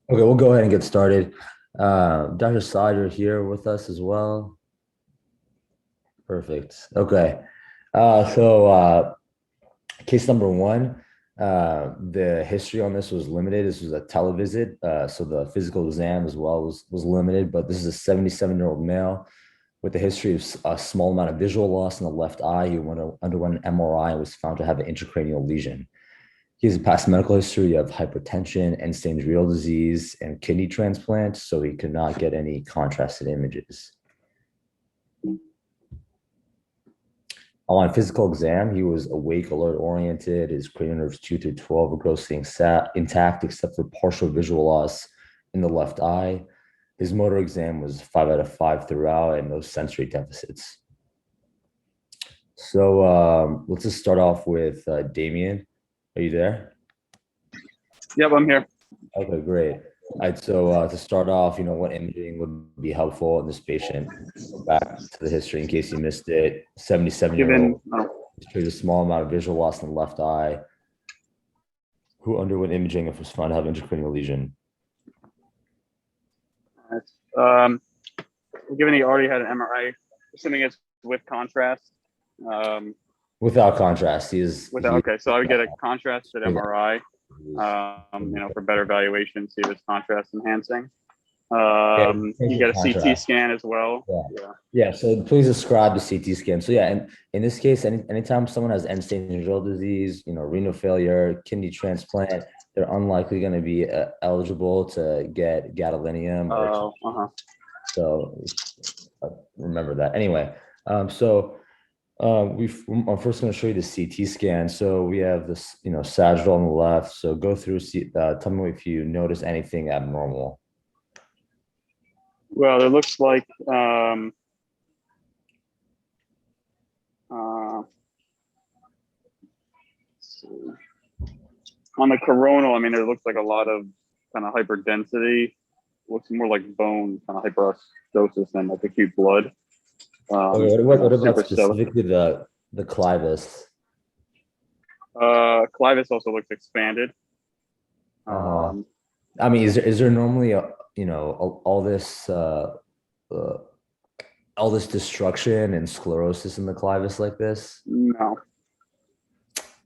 Okay, we'll go ahead and get started. Dr. Saad, you're here with us as well. Perfect. Okay. Case number one, the history on this was limited. This was a televisit, so the physical exam as well was limited. But this is a 77-year-old male with a history of a small amount of visual loss in the left eye. He underwent an MRI and was found to have an intracranial lesion. He has a past medical history of hypertension, end-stage renal disease, and kidney transplant, so he could not get any contrasted images. On physical exam, he was awake, alert, oriented. His cranial nerves 2 through 12 were grossly intact, except for partial visual loss in the left eye. His motor exam was 5 out of 5 throughout and no sensory deficits. So let's just start off with Damien. Are you there? Yep, I'm here. Okay, great. All right, so to start off, what imaging would be helpful in this patient? Go back to the history in case you missed it. 77-year-old, showed a small amount of visual loss in the left eye, who underwent imaging and was found to have intracranial lesion. Given he already had an MRI, assuming it's with contrast. Without contrast, okay, so I would get a contrasted MRI, for better evaluation, see if it's contrast enhancing. You get a CT scan as well. Yeah. So please describe the CT scan. So yeah, and in this case, anytime someone has end-stage renal disease, renal failure, kidney transplant, they're unlikely going to be eligible to get gadolinium. So remember that. Anyway, I'm first going to show you the CT scan. So we have this, sagittal on the left. So go through, tell me if you notice anything abnormal. Well, it looks like on the coronal, it looks like a lot of kind of hyperdensity. Looks more like bone, kind of hyperostosis than like acute blood. What about specifically the clivus? Clivus also looks expanded. Is there normally all this destruction and sclerosis in the clivus like this? No.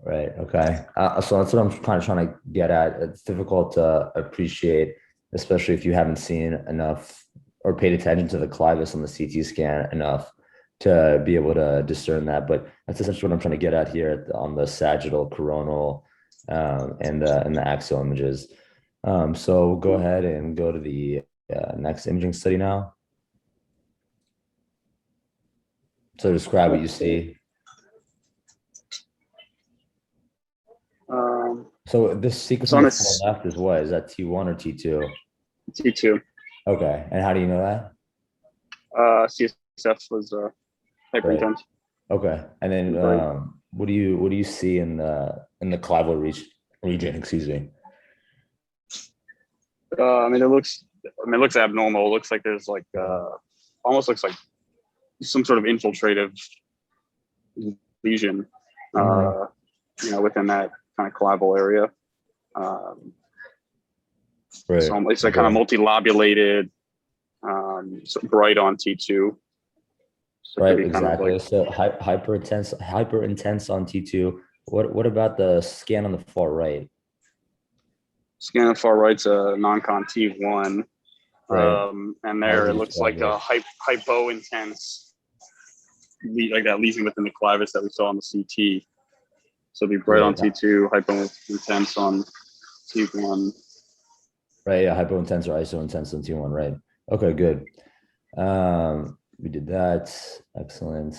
Right. Okay. So that's what I'm kind of trying to get at. It's difficult to appreciate, especially if you haven't seen enough or paid attention to the clivus on the CT scan enough to be able to discern that. But that's essentially what I'm trying to get at here on the sagittal, coronal, and the axial images. So we'll go ahead and go to the next imaging study now. So describe what you see. So this sequence on the left is what? Is that T1 or T2? T2. Okay. And how do you know that? CSF was hyperintense. Right. Okay. And then what do you see in the clival region? Excuse me. It looks abnormal. It looks like there's like almost looks like some sort of infiltrative lesion, within that kind of clival area. Right. So it's like kind of multilobulated, bright on T2. So right, exactly. So hyper intense on T2. What about the scan on the far right? Scan on the far right's a non-con T1. Right. And there it looks like a hypo intense, like that lesion within the clivus that we saw on the CT. So it'd be bright on T2, hypo intense on T1. Right, yeah, hypo intense or iso intense on T1, right. Okay, good. We did that. Excellent.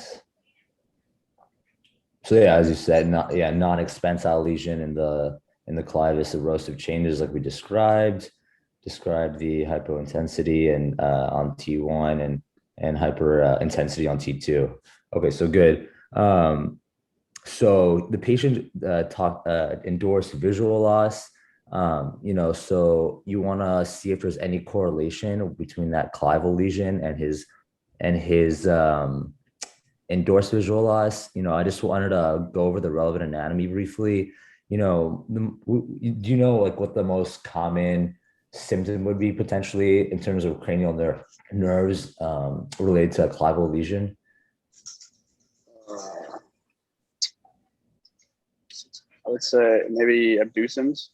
So yeah, as you said, non-expansile lesion in the clivus, erosive changes like we described the hypointensity and on T1 and hyper intensity on T2. Okay, so good. So the patient endorsed visual loss. So you want to see if there's any correlation between that clival lesion and his endorsed visual loss. I just wanted to go over the relevant anatomy briefly. Do you know like what the most common symptom would be potentially in terms of cranial nerves related to a clival lesion? I would say maybe abducens.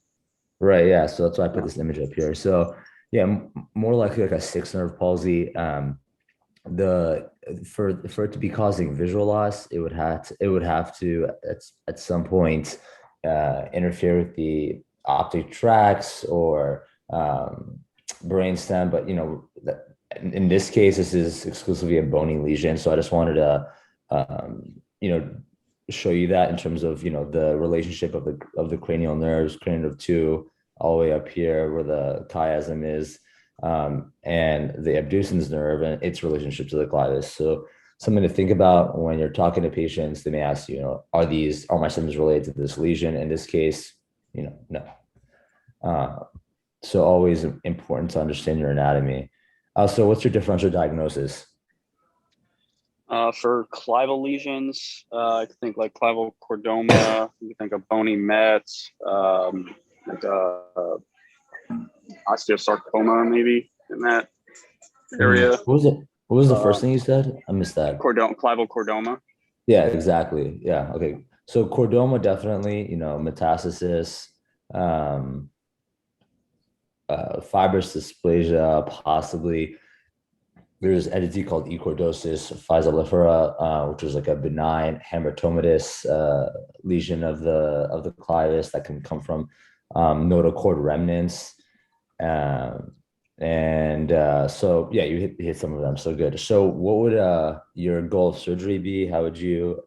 Right. Yeah. So that's why I put this image up here. So yeah, more likely like a sixth nerve palsy. For it to be causing visual loss, it would have to at some point interfere with the optic tracts or brainstem. But in this case, this is exclusively a bony lesion. So I just wanted to show you that in terms of the relationship of the cranial nerves, cranial nerve 2, all the way up here where the chiasm is, and the abducens nerve and its relationship to the clivus. So something to think about when you're talking to patients. They may ask you, are my symptoms related to this lesion? In this case, no. So always important to understand your anatomy. So what's your differential diagnosis? For clival lesions, I think like clival chordoma, you think of bony met, like osteosarcoma maybe in that area. What was the first thing you said? I missed that. Clival chordoma. Yeah, exactly. Yeah. Okay. So chordoma, definitely, metastasis, fibrous dysplasia, possibly. There's entity called echordosis physolifera, which is like a benign hamartomatous lesion of the clivus that can come from notochord remnants. So yeah, you hit some of them. So good. So what would your goal of surgery be? How would you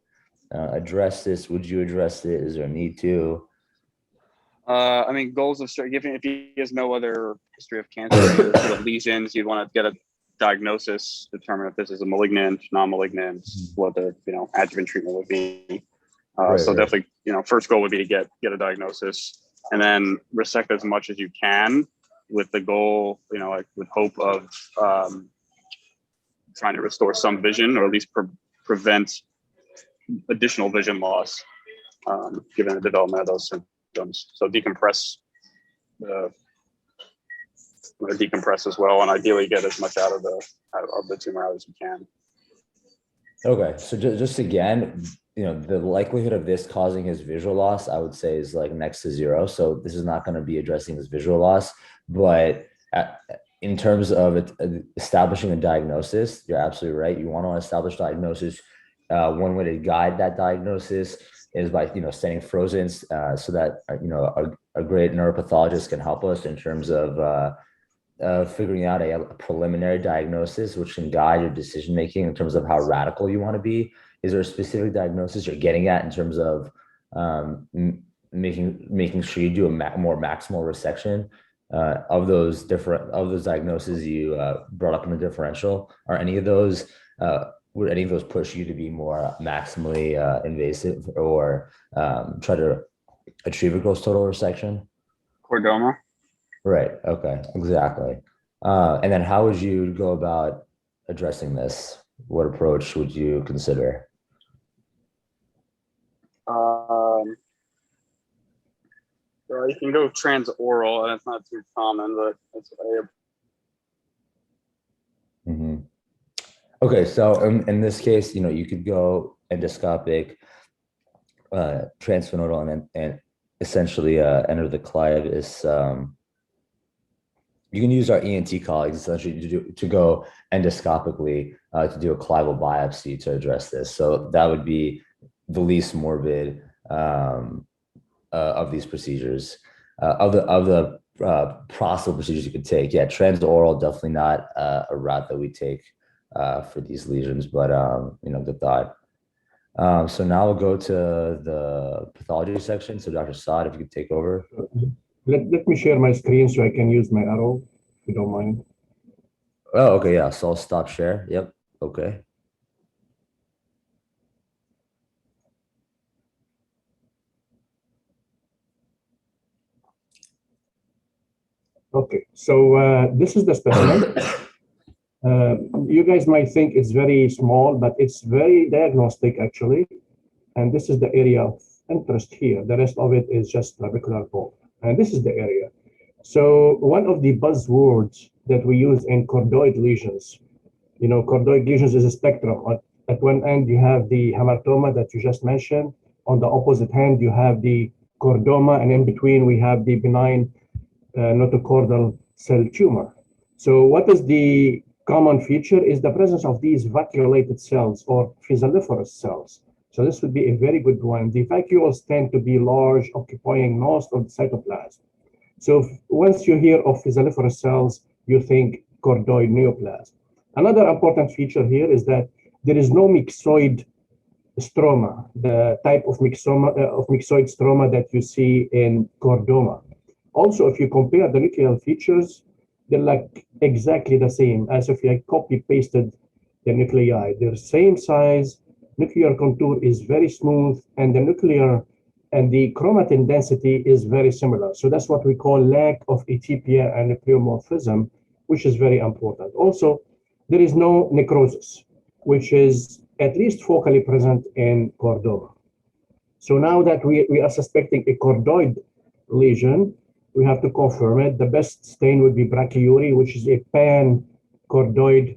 address this? Would you address it? Is there a need to? I mean, goals of surgery, if he has no other history of cancer or sort of lesions, you'd want to get a diagnosis, determine if this is a malignant, non-malignant, what the adjuvant treatment would be. Definitely, first goal would be to get a diagnosis, and then resect as much as you can, with the goal, like with hope of trying to restore some vision, or at least prevent additional vision loss, given the development of those symptoms. So decompress as well, and ideally get as much out of the tumor out as you can. Okay, so just again, the likelihood of this causing his visual loss, I would say, is like next to zero. So this is not going to be addressing his visual loss, but in terms of establishing a diagnosis, you're absolutely right. You want to establish diagnosis. One way to guide that diagnosis is by setting frozens, so that a great neuropathologist can help us in terms of figuring out a preliminary diagnosis, which can guide your decision making in terms of how radical you want to be. Is there a specific diagnosis you're getting at in terms of making sure you do a more maximal resection of those diagnoses you brought up in the differential? Are any of those would any of those push you to be more maximally invasive, or try to achieve a gross total resection? Chordoma. Right. Okay. Exactly. And then how would you go about addressing this? What approach would you consider? You can go transoral, and it's not too common, but it's Okay. So in this case, you could go endoscopic, transfenoidal, and essentially enter the clivus. You can use our ENT colleagues essentially to go endoscopically to do a clival biopsy to address this. So that would be the least morbid of these procedures, of the possible procedures you could take. Yeah, transoral, definitely not a route that we take for these lesions, but good thought. So now we'll go to the pathology section. So Dr. Saad, if you could take over. Let me share my screen so I can use my arrow, if you don't mind. Oh, okay, yeah. So I'll stop share. Yep. Okay. Okay, so this is the specimen. You guys might think it's very small, but it's very diagnostic actually. And this is the area of interest here. The rest of it is just trabecular bone. And this is the area. So one of the buzzwords that we use in chordoid lesions, chordoid lesions is a spectrum. At one end, you have the hamartoma that you just mentioned. On the opposite hand, you have the chordoma, and in between, we have the benign notochordal cell tumor. So what is the common feature is the presence of these vacuolated cells or physalliferous cells. So this would be a very good one. The vacuoles tend to be large, occupying most of the cytoplasm. So once you hear of physalliferous cells, you think chordoid neoplasm. Another important feature here is that there is no myxoid stroma, the type of myxoid stroma that you see in chordoma. Also, if you compare the nuclear features, they're like exactly the same as if you copy-pasted the nuclei. They're same size, nuclear contour is very smooth, and the nuclear and the chromatin density is very similar. So that's what we call lack of atypia and nucleomorphism, which is very important. Also, there is no necrosis, which is at least focally present in chordoma. So now that we are suspecting a chordoid lesion, we have to confirm it. The best stain would be brachyury, which is a pan-chordoid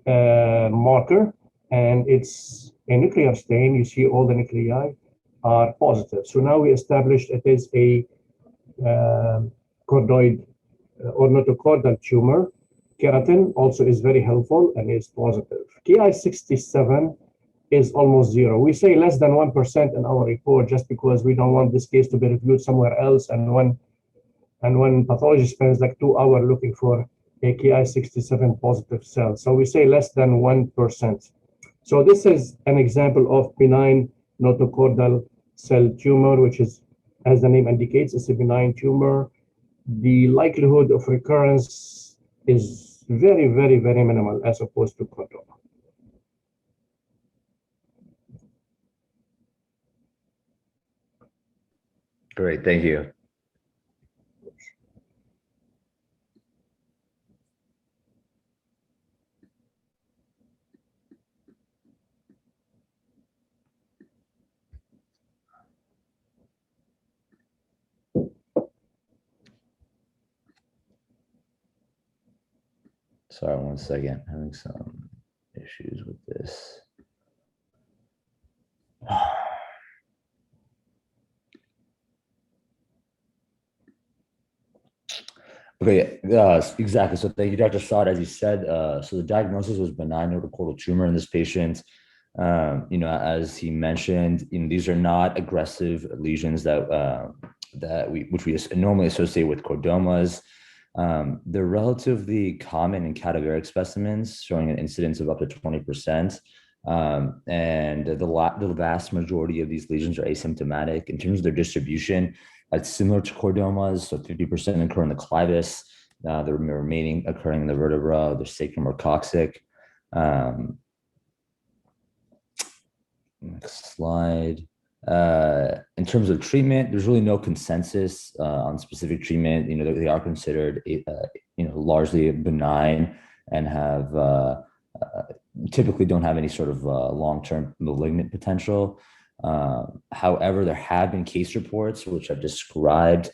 marker, and it's a nuclear stain. You see all the nuclei are positive. So now we established it is a chordoid or notochordal tumor. Keratin also is very helpful and is positive. Ki-67 is almost zero. We say less than 1% in our report just because we don't want this case to be reviewed somewhere else. And when pathology spends like 2 hours looking for a Ki-67 positive cell. So we say less than 1%. So this is an example of benign notochordal cell tumor, which is, as the name indicates, it's a benign tumor. The likelihood of recurrence is very, very, very minimal as opposed to chordoma. Great, thank you. Sorry, 1 second. Having some issues with this. Okay, exactly. So thank you, Dr. Saad. As you said, so the diagnosis was benign notochordal tumor in this patient. As he mentioned, these are not aggressive lesions which we normally associate with chordomas. They're relatively common in cadaveric specimens, showing an incidence of up to 20%. And the vast majority of these lesions are asymptomatic. In terms of their distribution, it's similar to chordomas, so 50% occur in the clivus, the remaining occurring in the vertebra, the sacrum or coccyx. Next slide. In terms of treatment, there's really no consensus on specific treatment. They are considered, largely benign and have typically don't have any sort of long-term malignant potential. However, there have been case reports which have described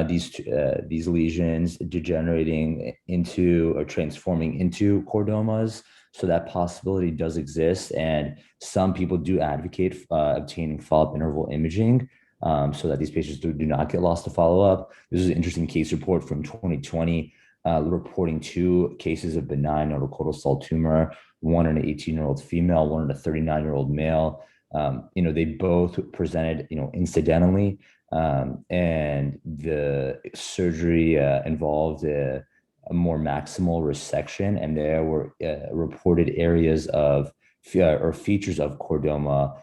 these lesions degenerating into or transforming into chordomas. So that possibility does exist, and some people do advocate obtaining follow-up interval imaging so that these patients do not get lost to follow-up. This is an interesting case report from 2020 reporting 2 cases of benign notochordal cell tumor, one in an 18-year-old female, one in a 39-year-old male. They both presented, incidentally, and the surgery involved a more maximal resection, and there were reported areas of or features of chordoma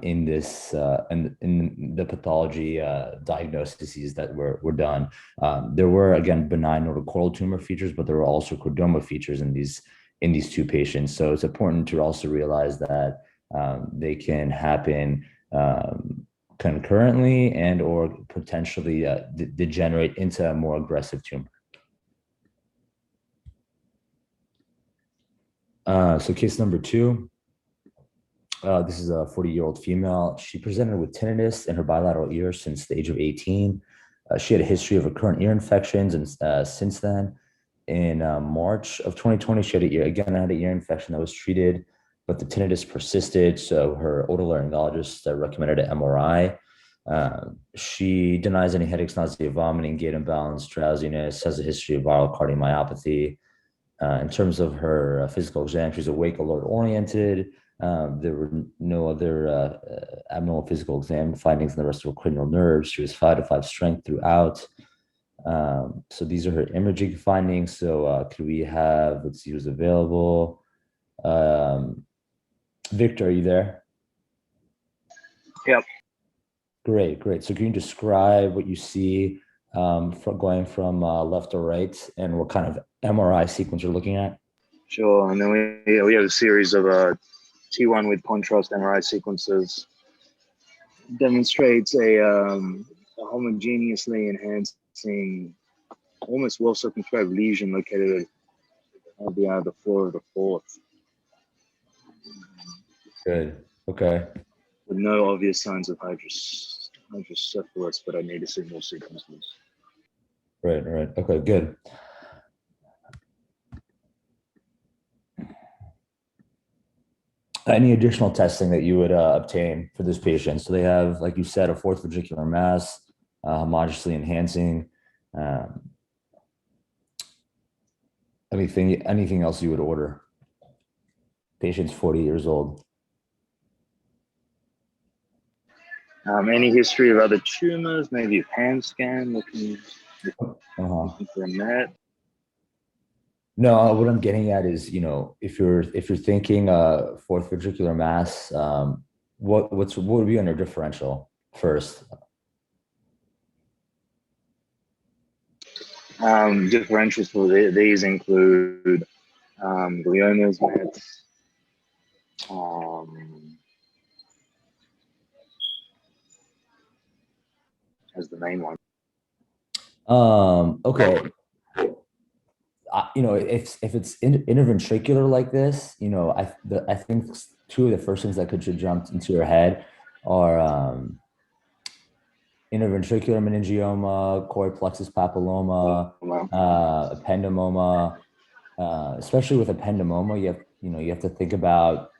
in this in the pathology diagnoses that were done. There were, again, benign notochordal tumor features, but there were also chordoma features in these 2 patients. So it's important to also realize that they can happen concurrently and or potentially degenerate into a more aggressive tumor. So case number 2, this is a 40-year-old female. She presented with tinnitus in her bilateral ear since the age of 18. She had a history of recurrent ear infections, and since then, in March of 2020, she had had an ear infection that was treated, but the tinnitus persisted. So her otolaryngologist recommended an MRI. She denies any headaches, nausea, vomiting, gait imbalance, drowsiness, has a history of viral cardiomyopathy. In terms of her physical exam, she's awake, alert, oriented. There were no other abnormal physical exam findings in the rest of her cranial nerves. She was 5 to 5 strength throughout. So these are her imaging findings. So could we have, let's see who's available. Victor, are you there? Yep. Great. So can you describe what you see from going from left to right and what kind of MRI sequence you're looking at? Sure. And then we have a series of T1 with contrast MRI sequences. Demonstrates a homogeneously enhancing, almost well circumscribed lesion located at the floor of the fourth. Good. Okay. With no obvious signs of hydrocephalus, but I need to see more sequences. Right. Okay, good. Any additional testing that you would obtain for this patient? So they have, like you said, a fourth ventricular mass, homogeneously enhancing. Anything else you would order? Patient's 40 years old. Any history of other tumors? Maybe a pan scan looking for a met. No, what I'm getting at is, if you're thinking fourth ventricular mass, what would be under differential first? Differentials for these include gliomas, mets, as the main one. Okay. If it's interventricular like this, I think two of the first things that could jump into your head are interventricular meningioma, choroid plexus papilloma, ependymoma. Especially with ependymoma, you have to think about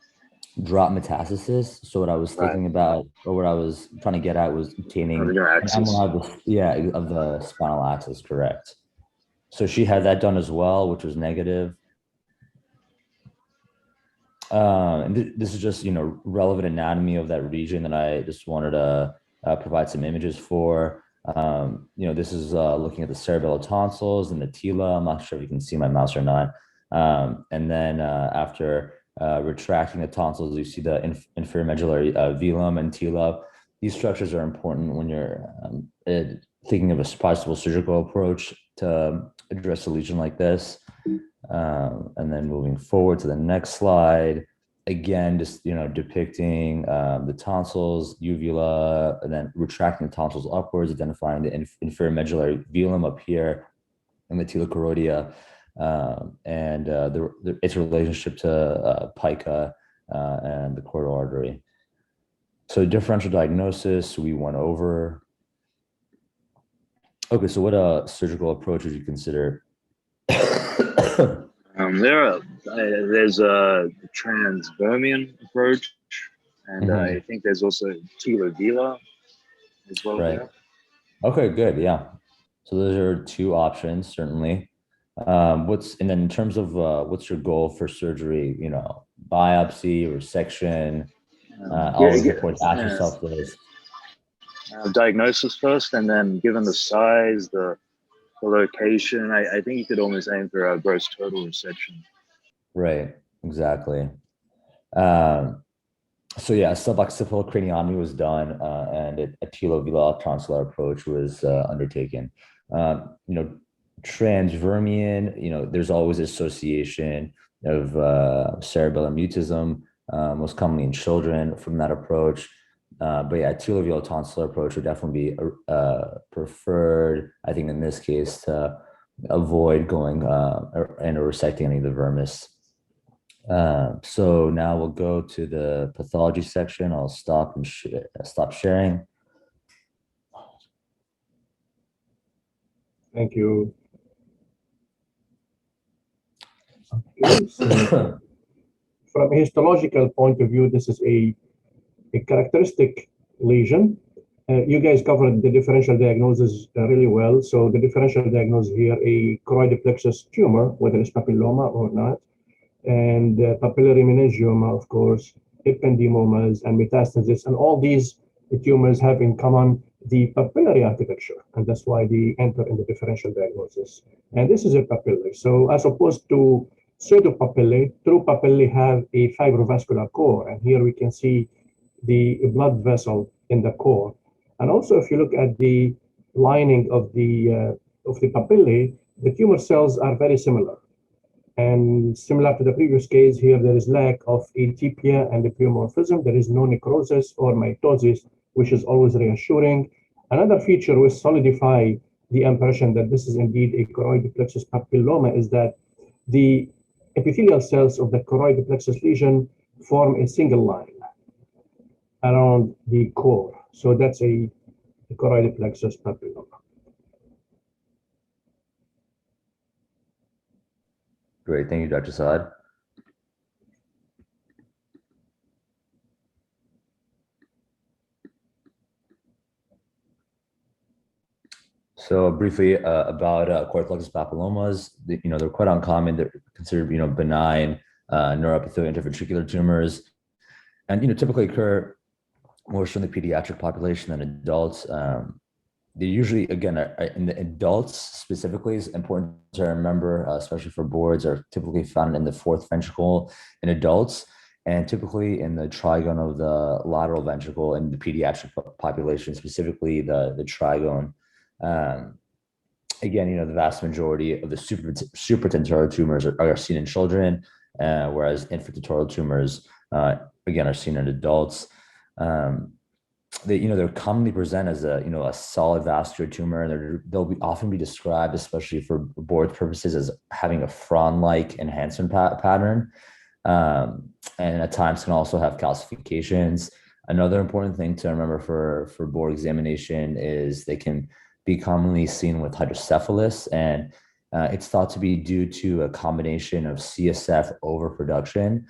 drop metastasis. So what I was thinking about, or what I was trying to get at, was obtaining an MRI of the spinal axis, correct? So she had that done as well, which was negative. And this is just, relevant anatomy of that region that I just wanted to provide some images for. This is looking at the cerebellar tonsils and the tila. I'm not sure if you can see my mouse or not. And then after retracting the tonsils, you see the inferior medullary velum and tila. These structures are important when you're thinking of a possible surgical approach to address a lesion like this. And then moving forward to the next slide, again, just depicting the tonsils, uvula, and then retracting the tonsils upwards, identifying the inferior medullary velum up here, and the telochoroidea, and its relationship to pica and the choroidal artery. So differential diagnosis, we went over. Okay, so what surgical approach would you consider? There's a transvermian approach, and I think there's also telovila as well. Right. There. Okay, good. Yeah. So those are two options, certainly. And then in terms of what's your goal for surgery? Biopsy, resection, diagnosis first, and then given the size, the location, I think you could almost aim for a gross total resection. Right, exactly. So yeah, a suboccipital craniotomy was done, and a telovelar tonsillar approach was undertaken. Transvermian, there's always association of cerebellar mutism, most commonly in children from that approach. But yeah, telovelar tonsillar approach would definitely be preferred, I think, in this case, to avoid going and resecting any of the vermis. So now we'll go to the pathology section. I'll stop and stop sharing. Thank you. Okay, so from a histological point of view, this is a characteristic lesion. You guys covered the differential diagnosis really well. So the differential diagnosis here, a choroid plexus tumor, whether it's papilloma or not, and papillary meningioma, of course, ependymomas and metastasis, and all these tumors have in common the papillary architecture, and that's why they enter in the differential diagnosis. And this is a papillary. So as opposed to pseudopapillae, true papillae have a fibrovascular core, and here we can see the blood vessel in the core. And also, if you look at the lining of the papillae, the tumor cells are very similar. And similar to the previous case, here there is lack of atypia and pleomorphism. There is no necrosis or mitosis, which is always reassuring. Another feature which solidify the impression that this is indeed a choroid plexus papilloma is that the epithelial cells of the choroid plexus lesion form a single line around the core. So that's a choroid plexus papilloma. Great, thank you, Dr. Saad. So briefly about choroid plexus papillomas, they're quite uncommon. They're considered, benign neuroepithelial interventricular tumors, and typically occur more so in the pediatric population than adults. They usually, again, in the adults specifically, is important to remember, especially for boards, are typically found in the fourth ventricle in adults, and typically in the trigone of the lateral ventricle in the pediatric population, specifically the trigone. Again, the vast majority of the supratentorial tumors are seen in children, whereas infratutorial tumors, again, are seen in adults. They're commonly present as a solid vascular tumor, and they'll often be described, especially for board purposes, as having a frond-like enhancement pattern, and at times can also have calcifications. Another important thing to remember for board examination is they can be commonly seen with hydrocephalus, and it's thought to be due to a combination of CSF overproduction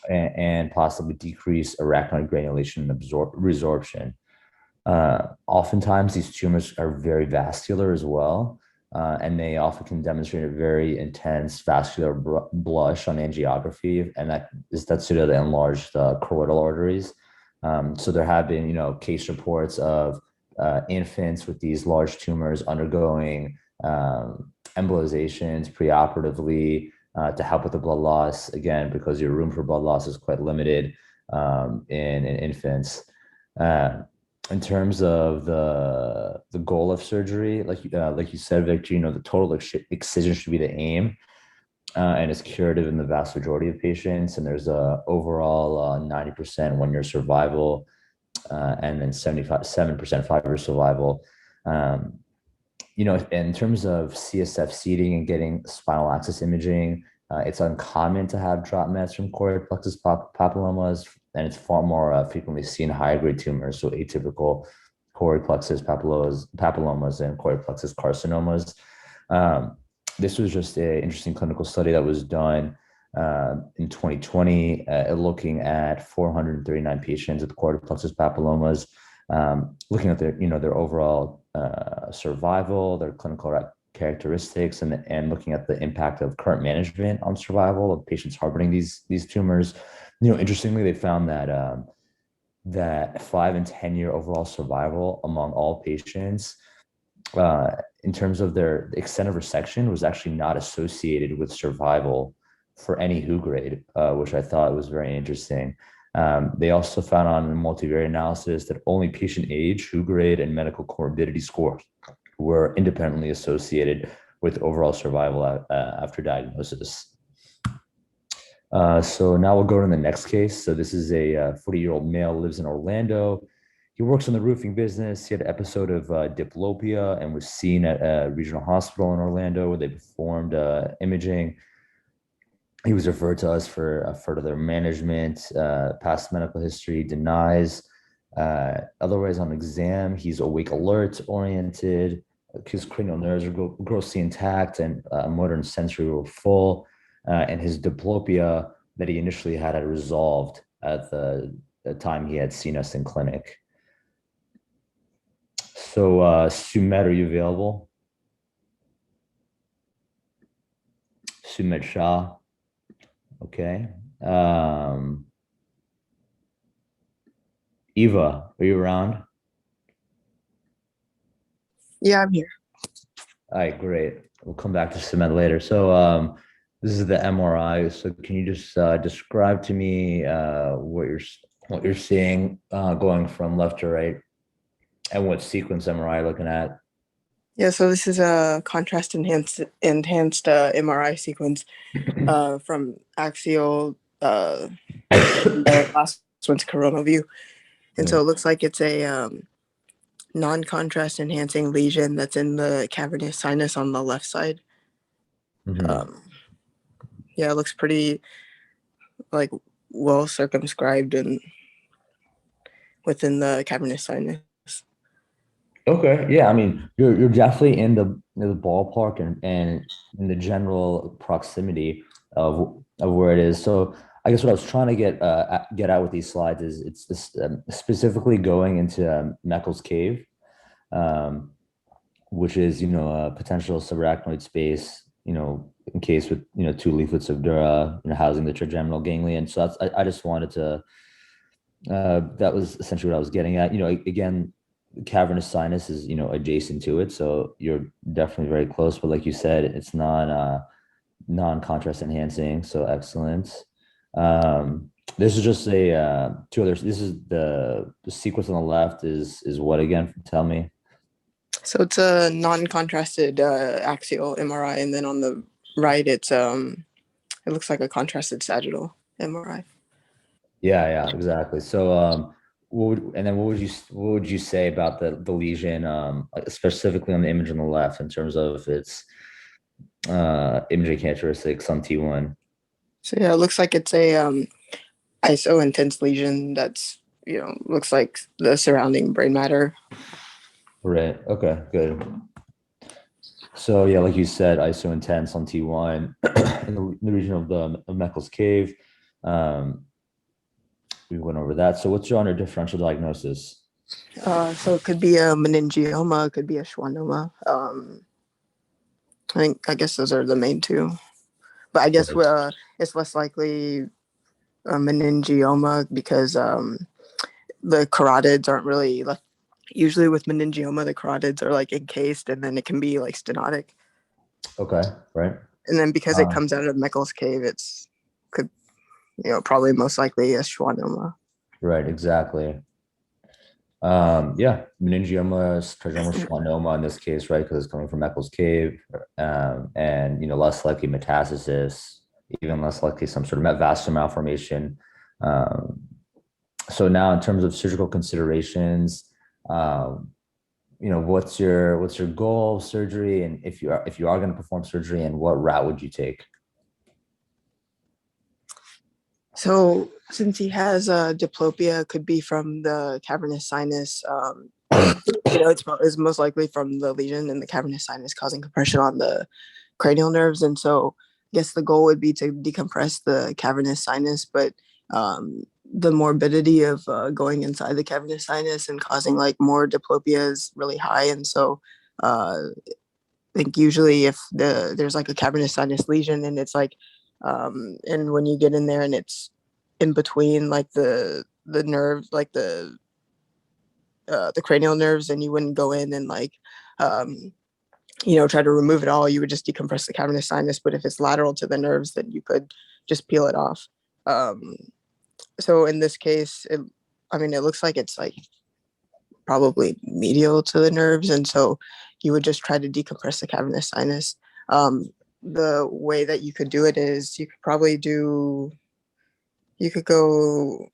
and possibly decrease arachnoid granulation and resorption. Oftentimes, these tumors are very vascular as well, and they often can demonstrate a very intense vascular blush on angiography, and that's due to the enlarged choroidal arteries. So there have been, case reports of infants with these large tumors undergoing embolizations preoperatively to help with the blood loss, again, because your room for blood loss is quite limited in infants. In terms of the goal of surgery, like you said, Victor, the total excision should be the aim, and it's curative in the vast majority of patients. And there's a overall 90% 1-year survival, and then 7% 5-year survival. In terms of CSF seeding and getting spinal axis imaging, it's uncommon to have drop mets from choroid plexus papillomas, and it's far more frequently seen in higher grade tumors, so atypical choroid plexus papillomas and choroid plexus carcinomas. This was just an interesting clinical study that was done in 2020, looking at 439 patients with choroid plexus papillomas, looking at their overall survival, their clinical characteristics, and looking at the impact of current management on survival of patients harboring these tumors. Interestingly, they found that that 5 and 10-year overall survival among all patients, in terms of their extent of resection, was actually not associated with survival for any WHO grade, which I thought was very interesting. They also found on multivariate analysis that only patient age, WHO grade, and medical comorbidity scores were independently associated with overall survival after diagnosis. So now we'll go to the next case. So this is a 40-year-old male, lives in Orlando. He works in the roofing business. He had an episode of diplopia and was seen at a regional hospital in Orlando where they performed imaging. He was referred to us for further management. Past medical history denies. Otherwise, on exam, he's awake, alert, oriented, his cranial nerves are grossly intact and motor and sensory were full, and his diplopia that he initially had resolved at the time he had seen us in clinic. So, Sumet, are you available? Sumet Shah. Okay. Eva, are you around? Yeah, I'm here. All right, great. We'll come back to Sumet later. So, this is the MRI. So, can you just describe to me what you're seeing going from left to right, and what sequence MRI looking at? Yeah, so this is a contrast enhanced MRI sequence from axial. The last one's coronal view, and so it looks like it's a non-contrast enhancing lesion that's in the cavernous sinus on the left side. Yeah, it looks pretty like well circumscribed and within the cavernous sinus. Okay, yeah, I mean, you're definitely in the ballpark and in the general proximity of where it is. So I guess what I was trying to get out with these slides is it's this specifically going into Meckel's cave, which is a potential subarachnoid space, encased with 2 leaflets of dura, housing the trigeminal ganglion. So I just wanted to that was essentially what I was getting at. Again, cavernous sinus is adjacent to it, so you're definitely very close. But like you said, it's non-contrast enhancing, so excellent. This is just a two others. This is the sequence on the left is what again? Tell me. So it's a non-contrasted axial MRI, and then on the right, it looks like a contrasted sagittal MRI. Yeah, exactly. So, what would you say about the lesion, specifically on the image on the left, in terms of its imaging characteristics on T1? So yeah, it looks like it's a ISO intense lesion that's looks like the surrounding brain matter. Right. Okay. Good. So yeah, like you said, ISO intense on T1 in the region of Meckel's cave. We went over that. So what's your differential diagnosis? So it could be a meningioma, it could be a schwannoma. I guess those are the main two, but I guess it's less likely a meningioma because the carotids aren't really left. Usually with meningioma, the carotids are like encased, and then it can be like stenotic. Okay, right. And then because it comes out of Meckel's cave, could probably most likely a schwannoma. Right, exactly. Yeah, meningioma, trigeminal schwannoma in this case, right? Because it's coming from Meckel's cave, and less likely metastasis, even less likely some sort of vascular malformation. So now, in terms of surgical considerations, what's your goal of surgery, and if you are going to perform surgery, and what route would you take? So since he has diplopia, could be from the cavernous sinus. It's most likely from the lesion in the cavernous sinus causing compression on the cranial nerves, and so I guess the goal would be to decompress the cavernous sinus, but the morbidity of going inside the cavernous sinus and causing like more diplopia is really high, and so I think usually if there's like a cavernous sinus lesion and it's like and when you get in there and it's in between like the nerves, like the cranial nerves, and you wouldn't go in and like try to remove it all. You would just decompress the cavernous sinus, but if it's lateral to the nerves, then you could just peel it off. So in this case, it looks like it's like probably medial to the nerves, and so you would just try to decompress the cavernous sinus. The way that you could do it is you could go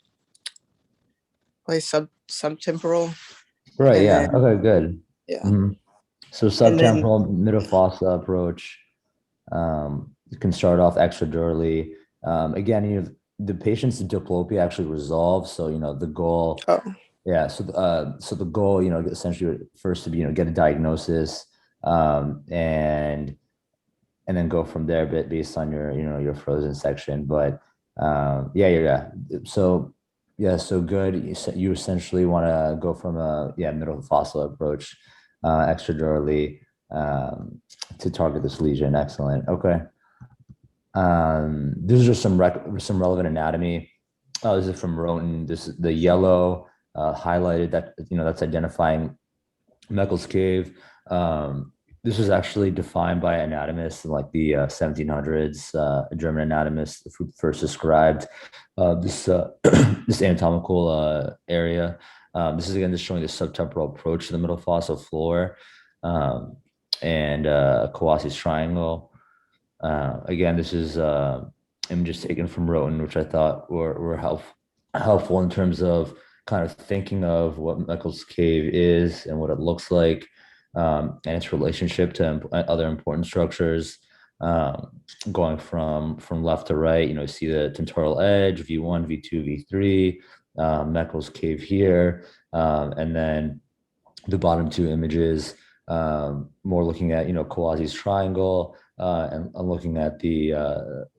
like subtemporal. Right. Yeah. Okay. Good. Yeah. Mm-hmm. So subtemporal middle fossa approach. You can start off extradurally. Again, the patient's diplopia actually resolves. So the goal. Oh. Yeah. So the goal, essentially first to be get a diagnosis, and then go from there, but based on your, your frozen section. But yeah. So yeah, so good. You essentially want to go from a middle fossil approach, extradurally, to target this lesion. Excellent. Okay. These are some relevant anatomy. This is from Roten. This is the yellow highlighted, that that's identifying Meckel's cave. This was actually defined by anatomists in like the 1700s. A German anatomist who first described this this anatomical area. This is again just showing the subtemporal approach to the middle fossa floor, and Kawasi's triangle. Again, this is images taken from Roten, which I thought were helpful in terms of kind of thinking of what Meckel's cave is and what it looks like, and its relationship to other important structures. Going from left to right, you see the tentorial edge, V1, V2, V3, Meckel's cave here, and then the bottom two images, more looking at Kawasi's triangle, and looking at the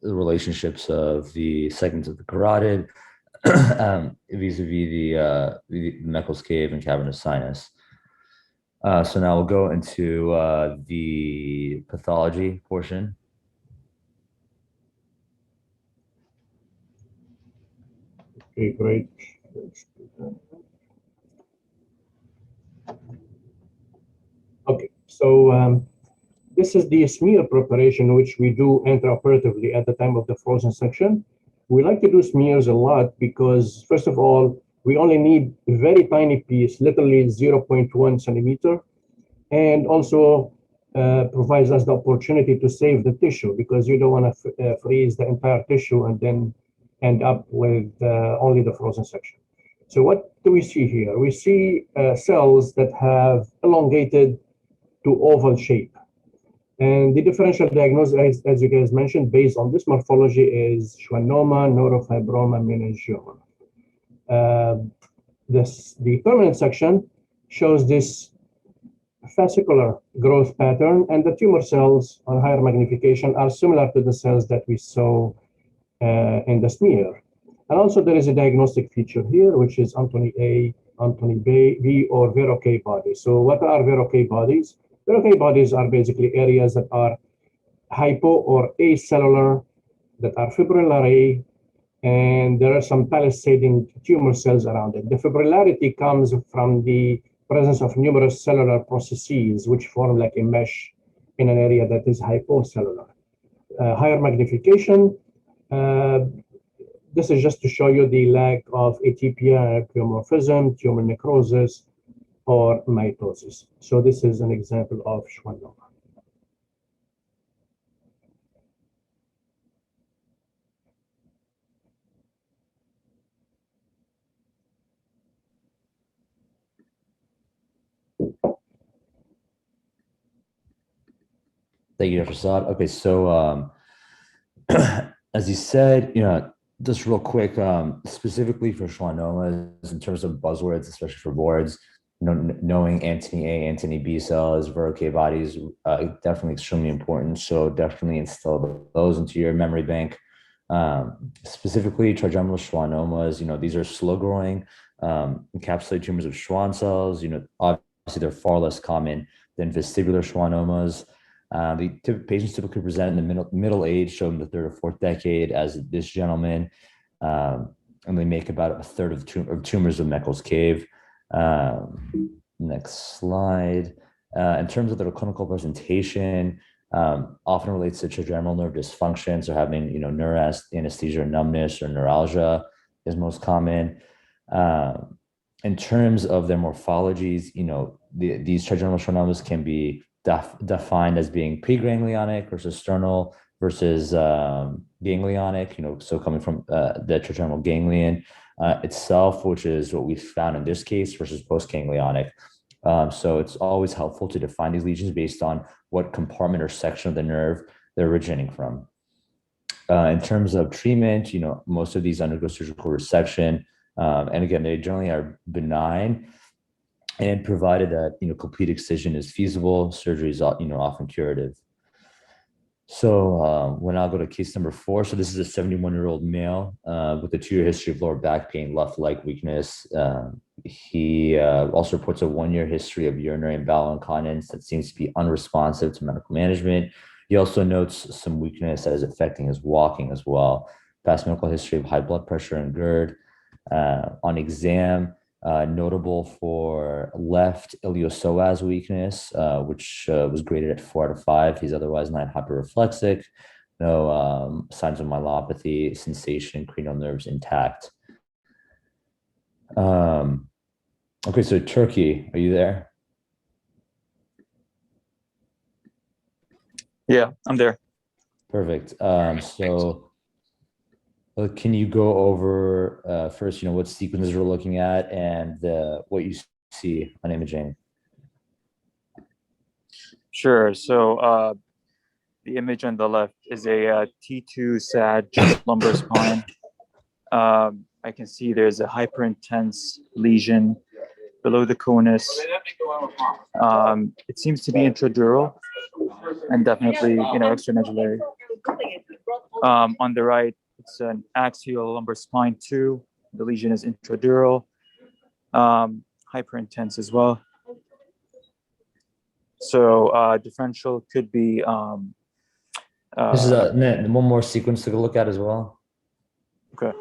relationships of the segments of the carotid, vis-a-vis the Meckel's cave and cavernous sinus. So now we'll go into the pathology portion. Okay, great. Okay, so this is the smear preparation, which we do intraoperatively at the time of the frozen section. We like to do smears a lot because, first of all, we only need a very tiny piece, literally 0.1 centimeter, and also provides us the opportunity to save the tissue, because you don't want to freeze the entire tissue and then end up with only the frozen section. So what do we see here? We see cells that have elongated to oval shape. And the differential diagnosis, as you guys mentioned, based on this morphology, is schwannoma, neurofibroma, meningioma. The permanent section shows this fascicular growth pattern, and the tumor cells on higher magnification are similar to the cells that we saw in the smear. And also there is a diagnostic feature here, which is Antony A, Antony B, or Verroquet bodies. So what are Verroquet bodies? Verroquet bodies are basically areas that are hypo or acellular, that are fibrillary, and there are some palisading tumor cells around it. The fibrillarity comes from the presence of numerous cellular processes, which form like a mesh in an area that is hypocellular. Higher magnification, this is just to show you the lack of atypia, pleomorphism, tumor necrosis, or mitosis. So this is an example of schwannoma. Thank you, Dr. Saad. Okay, so as you said, just real quick, specifically for schwannomas, in terms of buzzwords, especially for boards, knowing Antony A, Antony B cells, Verroquet bodies, definitely extremely important. So definitely instill those into your memory bank. Specifically, trigeminal schwannomas, these are slow-growing encapsulated tumors of Schwann cells. Obviously they're far less common than vestibular schwannomas. The patients typically present in the middle age, showing the third or fourth decade, as this gentleman, and they make about a third of tumors of Meckel's cave. Next slide. In terms of their clinical presentation, often relates to trigeminal nerve dysfunction, so having neuroanesthesia or numbness or neuralgia is most common. In terms of their morphologies, these trigeminal schwannomas can be defined as being preganglionic versus sternal versus ganglionic, so coming from the trigeminal ganglion itself, which is what we found in this case, versus postganglionic. So it's always helpful to define these lesions based on what compartment or section of the nerve they're originating from. In terms of treatment, most of these undergo surgical resection, and again, they generally are benign. And provided that, complete excision is feasible, surgery is, often curative. So when I'll go to case number 4. So this is a 71-year-old male with a 2-year history of lower back pain, left leg weakness. He also reports a 1-year history of urinary and bowel incontinence that seems to be unresponsive to medical management. He also notes some weakness that is affecting his walking as well. Past medical history of high blood pressure and GERD. On exam, notable for left iliopsoas weakness, which was graded at 4 out of 5. He's otherwise not hyperreflexic. No signs of myelopathy, sensation, cranial nerves intact. Okay, so Turkey, are you there? Yeah, I'm there. Perfect. So can you go over first, what sequences we're looking at and what you see on imaging? Sure. So the image on the left is a T2 SAG lumbar spine. I can see there's a hyperintense lesion below the conus. It seems to be intradural and definitely, extramedullary. On the right, it's an axial lumbar spine 2. The lesion is intradural, hyperintense as well. So differential could be. This is one more sequence to look at as well. Okay.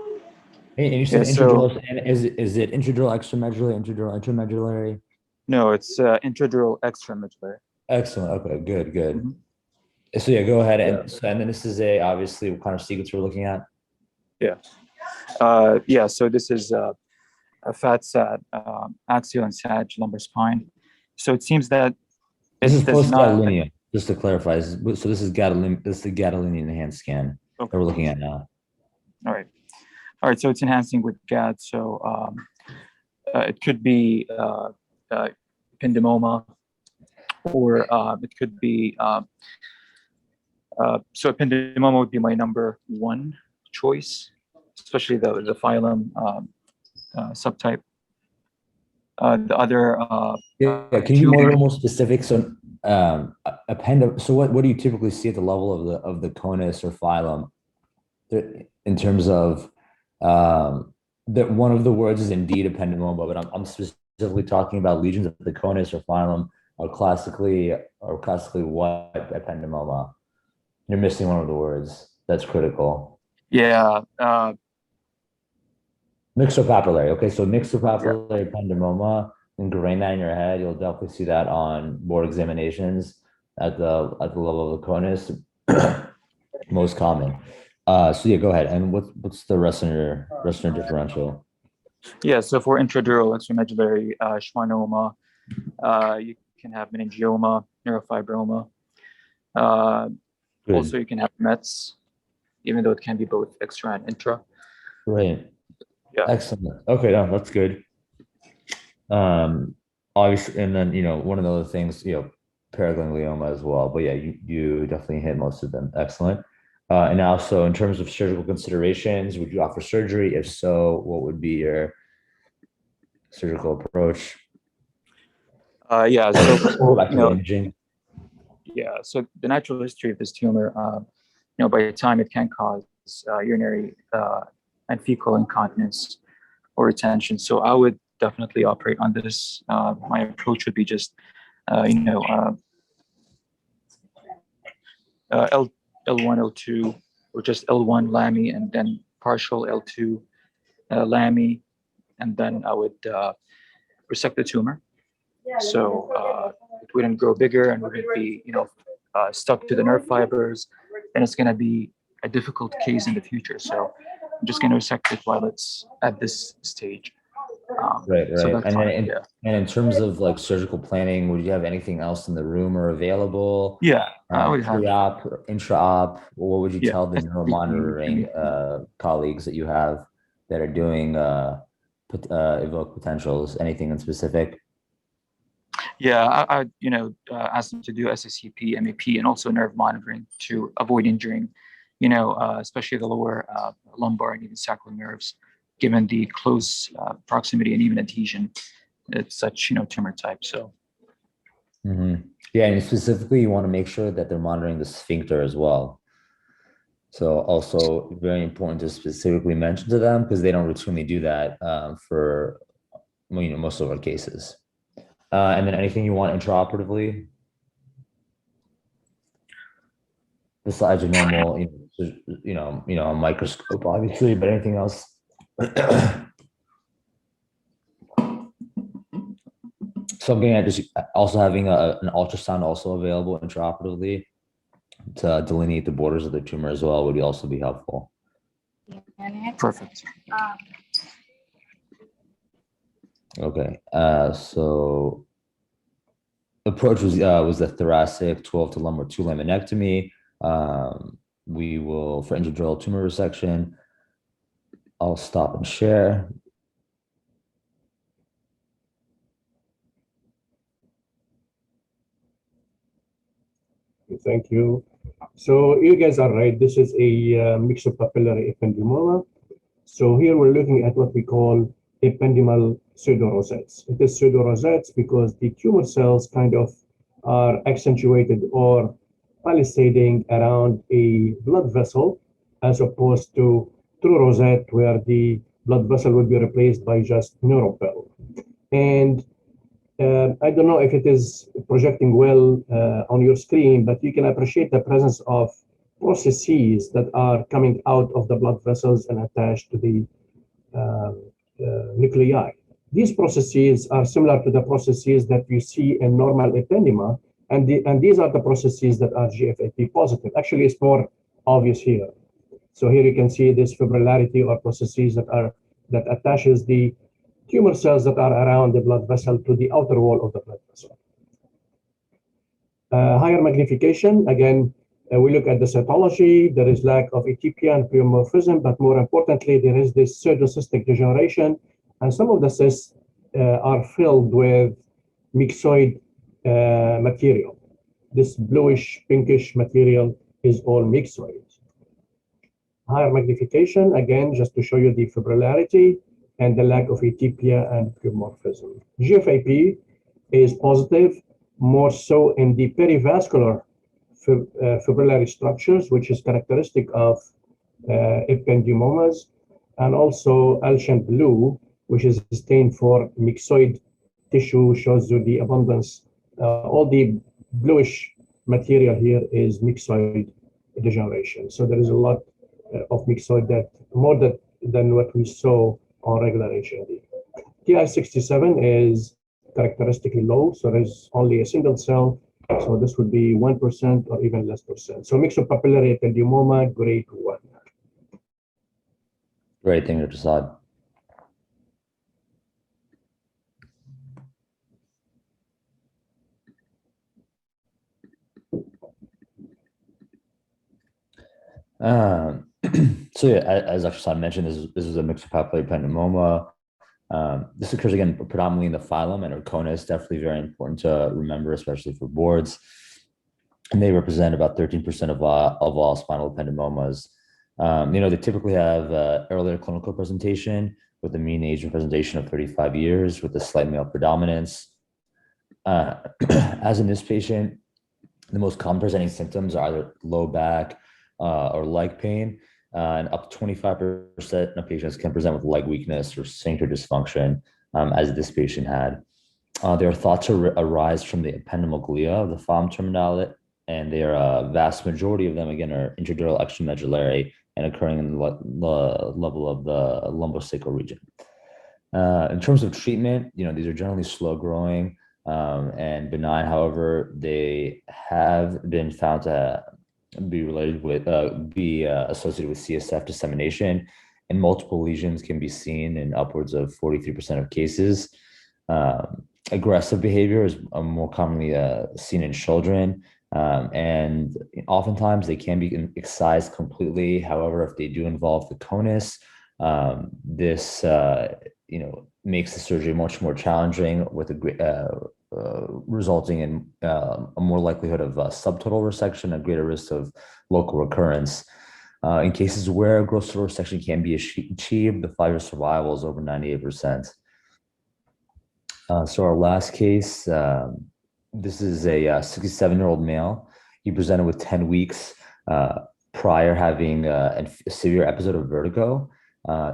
And you said intradural, and is it intradural, extramedullary, intradural, intramedullary? No, it's intradural extramedullary. Excellent. Okay, good. Mm-hmm. So yeah, go ahead. And then this is obviously what kind of sequence we're looking at? Yeah. So this is a fat SAT, axial and sag lumbar spine. So it seems that this is post-gadolinium, just to clarify. So this is gadolinium. This is the gadolinium enhanced scan that we're looking at now. All right. So it's enhancing with GAD. So it could be ependymoma, or it could be. So ependymoma would be my number 1 choice, especially the phylum subtype. The other. Can you be a little more specific? So, So what do you typically see at the level of the conus or phylum, in terms of that one of the words is indeed ependymoma, but I'm specifically talking about lesions of the conus or phylum are classically what ependymoma? You're missing one of the words that's critical. Yeah. Myxopapillary. Okay, so myxopapillary ependymoma, ingrain that in your head. You'll definitely see that on board examinations at the level of the conus. Most common. So yeah, go ahead. And what's the rest of your differential? Yeah. So for intradural extramedullary schwannoma, you can have meningioma, neurofibroma. Also, you can have Mets, even though it can be both extra and intra. Right. Yeah. Excellent. Okay, no, that's good. Obviously, and then one of the other things, paraganglioma as well. But yeah, you definitely hit most of them. Excellent. And also, in terms of surgical considerations, would you offer surgery? If so, what would be your surgical approach? Yeah. So imaging. Yeah. So the natural history of this tumor, by the time it can cause urinary and fecal incontinence or retention. So I would definitely operate on this. My approach would be just, L1, L2, or just L1 LAMI, and then partial L2 LAMI, and then I would resect the tumor. So it wouldn't grow bigger and wouldn't be, stuck to the nerve fibers, and it's going to be a difficult case in the future. So I'm just going to resect it while it's at this stage. Right. So and in terms of like surgical planning, would you have anything else in the room or available? Yeah, I would have pre-op, intra-op. What would you tell the neuromonitoring colleagues that you have that are doing evoke potentials? Anything in specific? Yeah, I asked them to do SSCP, MAP, and also nerve monitoring to avoid injuring, especially the lower lumbar and even sacral nerves, given the close proximity and even adhesion it's such tumor type. So yeah, and specifically you want to make sure that they're monitoring the sphincter as well. So also very important to specifically mention to them, because they don't routinely do that for most of our cases. And then anything you want intraoperatively besides your normal, a microscope, obviously, but anything else? So I'm getting at just also having an ultrasound also available intraoperatively to delineate the borders of the tumor as well would also be helpful. perfect. Okay, so approach was the thoracic 12 to lumbar 2 laminectomy. We will, for intradural tumor resection, I'll stop and share. Thank you. So you guys are right. This is a Myxopapillary ependymoma. So here we're looking at what we call ependymal pseudorosettes. It is pseudorosettes because the tumor cells kind of are accentuated or palisading around a blood vessel, as opposed to true rosette, where the blood vessel would be replaced by just neuropil. And I don't know if it is projecting well on your screen, but you can appreciate the presence of processes that are coming out of the blood vessels and attached to the nuclei. These processes are similar to the processes that you see in normal ependymoma, and these are the processes that are GFAP positive. Actually, it's more obvious here. So here you can see this fibrillarity or processes that attaches the tumor cells that are around the blood vessel to the outer wall of the blood vessel. Higher magnification, again, we look at the cytology. There is lack of atypia and pleomorphism, but more importantly, there is this pseudocystic degeneration, and some of the cysts are filled with myxoid material. This bluish, pinkish material is all myxoid. Higher magnification, again, just to show you the fibrillarity and the lack of atypia and pleomorphism. GFAP is positive, more so in the perivascular fibrillary structures, which is characteristic of ependymomas, and also Alshan blue, which is stained for myxoid tissue, shows you the abundance. All the bluish material here is myxoid degeneration. So there is a lot of myxoid, that more than what we saw on regular HLD. Ki67 is characteristically low, so there's only a single cell, so this would be 1% or even less percent. So myxopapillary ependymoma, grade 1. Great, thank you, Prasad. So yeah, as Dr. Prasad mentioned, this is a myxopapillary ependymoma. This occurs again predominantly in the phylum and or conus, definitely very important to remember, especially for boards. And they represent about 13% of all spinal ependymomas. They typically have earlier clinical presentation with a mean age of presentation of 35 years with a slight male predominance. As in this patient, the most common presenting symptoms are either low back or leg pain, and up to 25% of patients can present with leg weakness or sphincter dysfunction, as this patient had. They are thought to arise from the ependymal glia of the thumb terminalis, and they are a vast majority of them, again, are intradural extramedullary and occurring in the level of the lumbosacral region. In terms of treatment, these are generally slow growing and benign. However, they have been found to be related with, associated with CSF dissemination, and multiple lesions can be seen in upwards of 43% of cases. Aggressive behavior is more commonly seen in children, and oftentimes they can be excised completely. However, if they do involve the conus, this makes the surgery much more challenging, with resulting in a more likelihood of subtotal resection, a greater risk of local recurrence. In cases where gross total resection can be achieved, the 5-year survival is over 98%. So our last case, this is a 67-year-old male. He presented with 10 weeks prior having a severe episode of vertigo.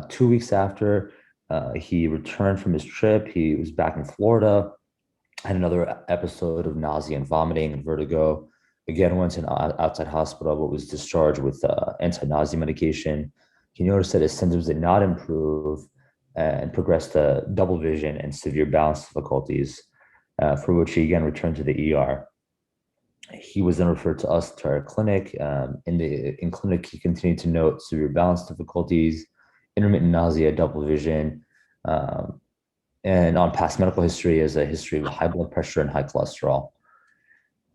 2 weeks after he returned from his trip, he was back in Florida, had another episode of nausea and vomiting and vertigo. Again, went to an outside hospital, but was discharged with anti-nausea medication. He noticed that his symptoms did not improve and progressed to double vision and severe balance difficulties, for which he again returned to the ER. He was then referred to us to our clinic. In clinic, he continued to note severe balance difficulties, intermittent nausea, double vision, and on past medical history is a history of high blood pressure and high cholesterol.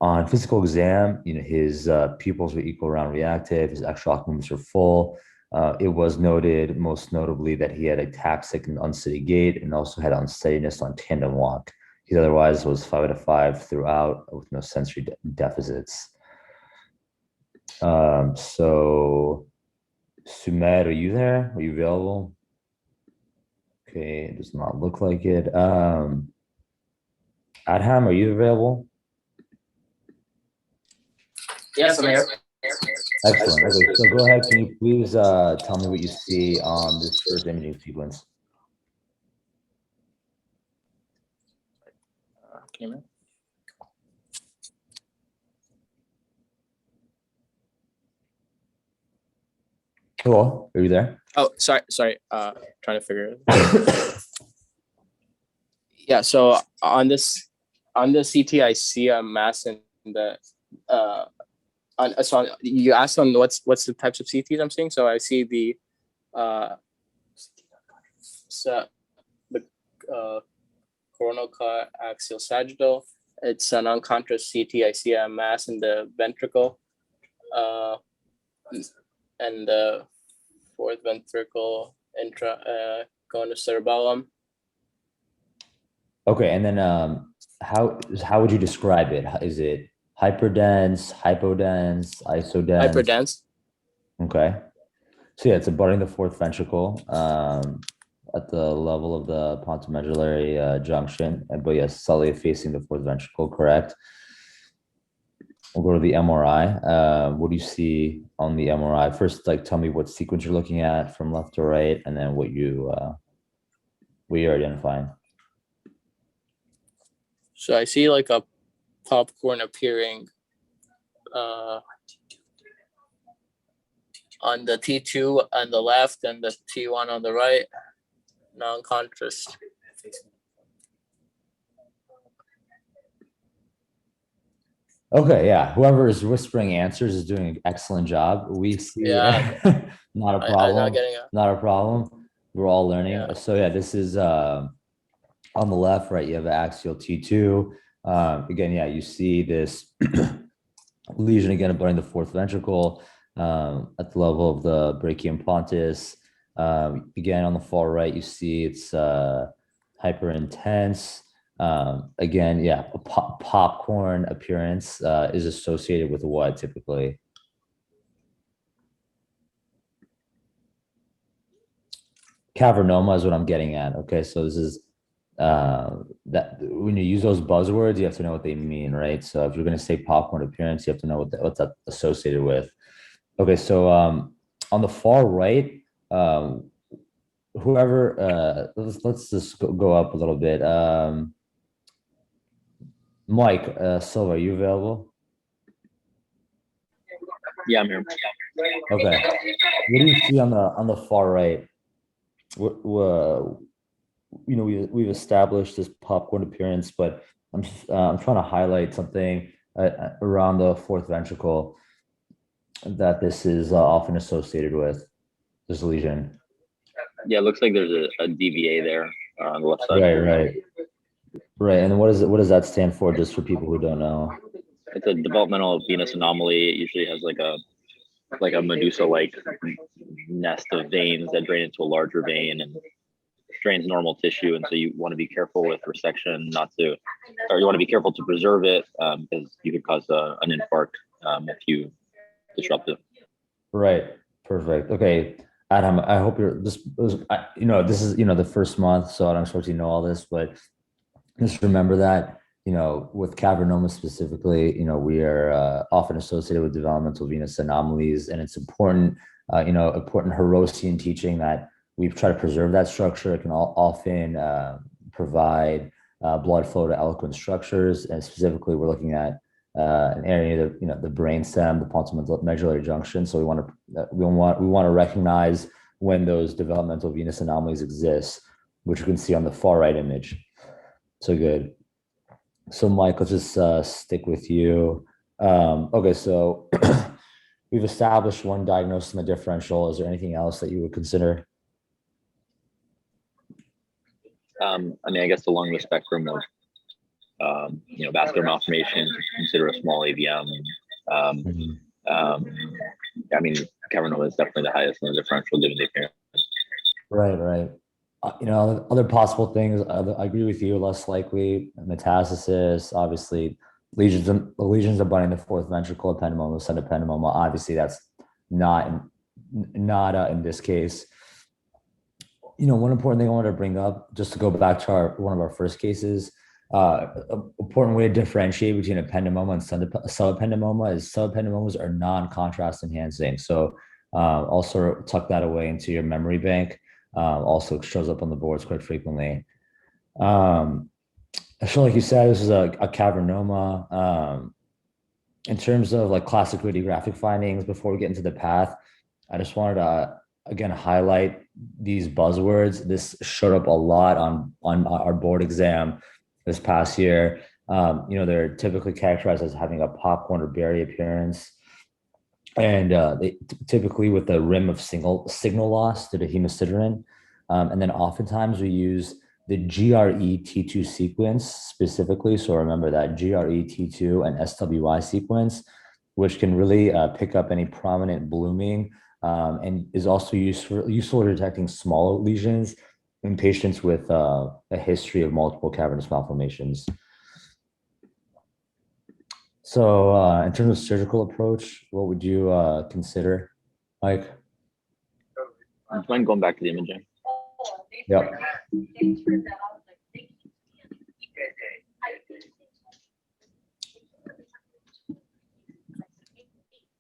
On physical exam, his pupils were equal round reactive, his extraocular movements were full. It was noted most notably that he had a ataxic and unsteady gait and also had unsteadiness on tandem walk. He otherwise was 5 out of 5 throughout with no sensory deficits. So Sumed, are you there? Are you available? Okay, it does not look like it. Adham, are you available? Yes, I'm here. Excellent. Okay, so go ahead. Can you please tell me what you see on this first imaging sequence? Hello, are you there? Oh, sorry. Trying to figure it. Yeah. So on the CT, I see a mass in the so you asked on what's the types of CTs I'm seeing. So I see the coronal axial sagittal. It's a non-contrast CT. I see a mass in the ventricle, and the fourth ventricle going to cerebellum. Okay, and then how would you describe it? Is it hyperdense, hypodense, isodense? Hyperdense. Okay. So yeah, it's abutting the fourth ventricle at the level of the pontomedullary junction. But yes, solely facing the fourth ventricle, correct? We'll go to the MRI. What do you see on the MRI? First, tell me what sequence you're looking at from left to right, and then what you're identifying. So I see like a popcorn appearing on the T2 on the left and the T1 on the right, non-contrast. Okay, yeah. Whoever is whispering answers is doing an excellent job. We see, Yeah. not a problem. I'm not getting it. Not a problem. We're all learning. Yeah. So yeah, this is on the left, right? You have axial T2. Again, yeah, you see this lesion again abutting the fourth ventricle at the level of the brachium pontis. Again, on the far right, you see it's hyper intense. Again, yeah, a popcorn appearance is associated with what typically? Cavernoma is what I'm getting at. Okay, so this is that when you use those buzzwords, you have to know what they mean, right? So if you're going to say popcorn appearance, you have to know what's that associated with. Okay, so on the far right, whoever, let's just go up a little bit. Mike Silva, are you available? Yeah, I'm here. Okay. What do you see on the far right? We've established this popcorn appearance, but I'm trying to highlight something around the fourth ventricle that this is often associated with this lesion. Yeah, it looks like there's a DVA there on the left side. Right. And what does that stand for, just for people who don't know? It's a developmental venous anomaly. It usually has like a Medusa-like nest of veins that drain into a larger vein and drains normal tissue. And so you want to be careful with resection, you want to be careful to preserve it because you could cause an infarct if you disrupt it. Right. Perfect. Okay. Adam, I hope this is the first month, so I don't expect you to know all this, but Just remember that, with Cavernoma specifically, we are often associated with developmental venous anomalies, and it's important, important Herosian teaching that we try to preserve that structure. It can often provide blood flow to eloquent structures, and specifically, we're looking at an area of, the brainstem, the pontomedullary junction. So we want to recognize when those developmental venous anomalies exist, which you can see on the far right image. So good. So Mike, let's just stick with you. Okay, so we've established one diagnosis in the differential. Is there anything else that you would consider? I mean, I guess along the spectrum of, vascular malformation, consider a small AVM. I mean, Cavernoma is definitely the highest in the differential given the appearance. Right. Other possible things, I agree with you, less likely metastasis, obviously lesions abutting the fourth ventricle, ependymoma, ependymoma. Obviously that's not in this case. One important thing I wanted to bring up, just to go back to one of our first cases, an important way to differentiate between ependymoma and subependymoma is subependymomas are non-contrast enhancing. So also tuck that away into your memory bank. Also shows up on the boards quite frequently. So like you said, this is a Cavernoma. In terms of like classic radiographic findings, before we get into the path, I just wanted to again highlight these buzzwords. This showed up a lot on our board exam this past year. They're typically characterized as having a popcorn or berry appearance, and they typically with the rim of signal loss due to hemosiderin. And then oftentimes we use the GRE-T2 sequence specifically. So remember that GRE-T2 and SWI sequence, which can really pick up any prominent blooming, and is also useful for detecting smaller lesions in patients with a history of multiple cavernous malformations. So in terms of surgical approach, what would you consider, Mike? Do you mind going back to the imaging? Yep.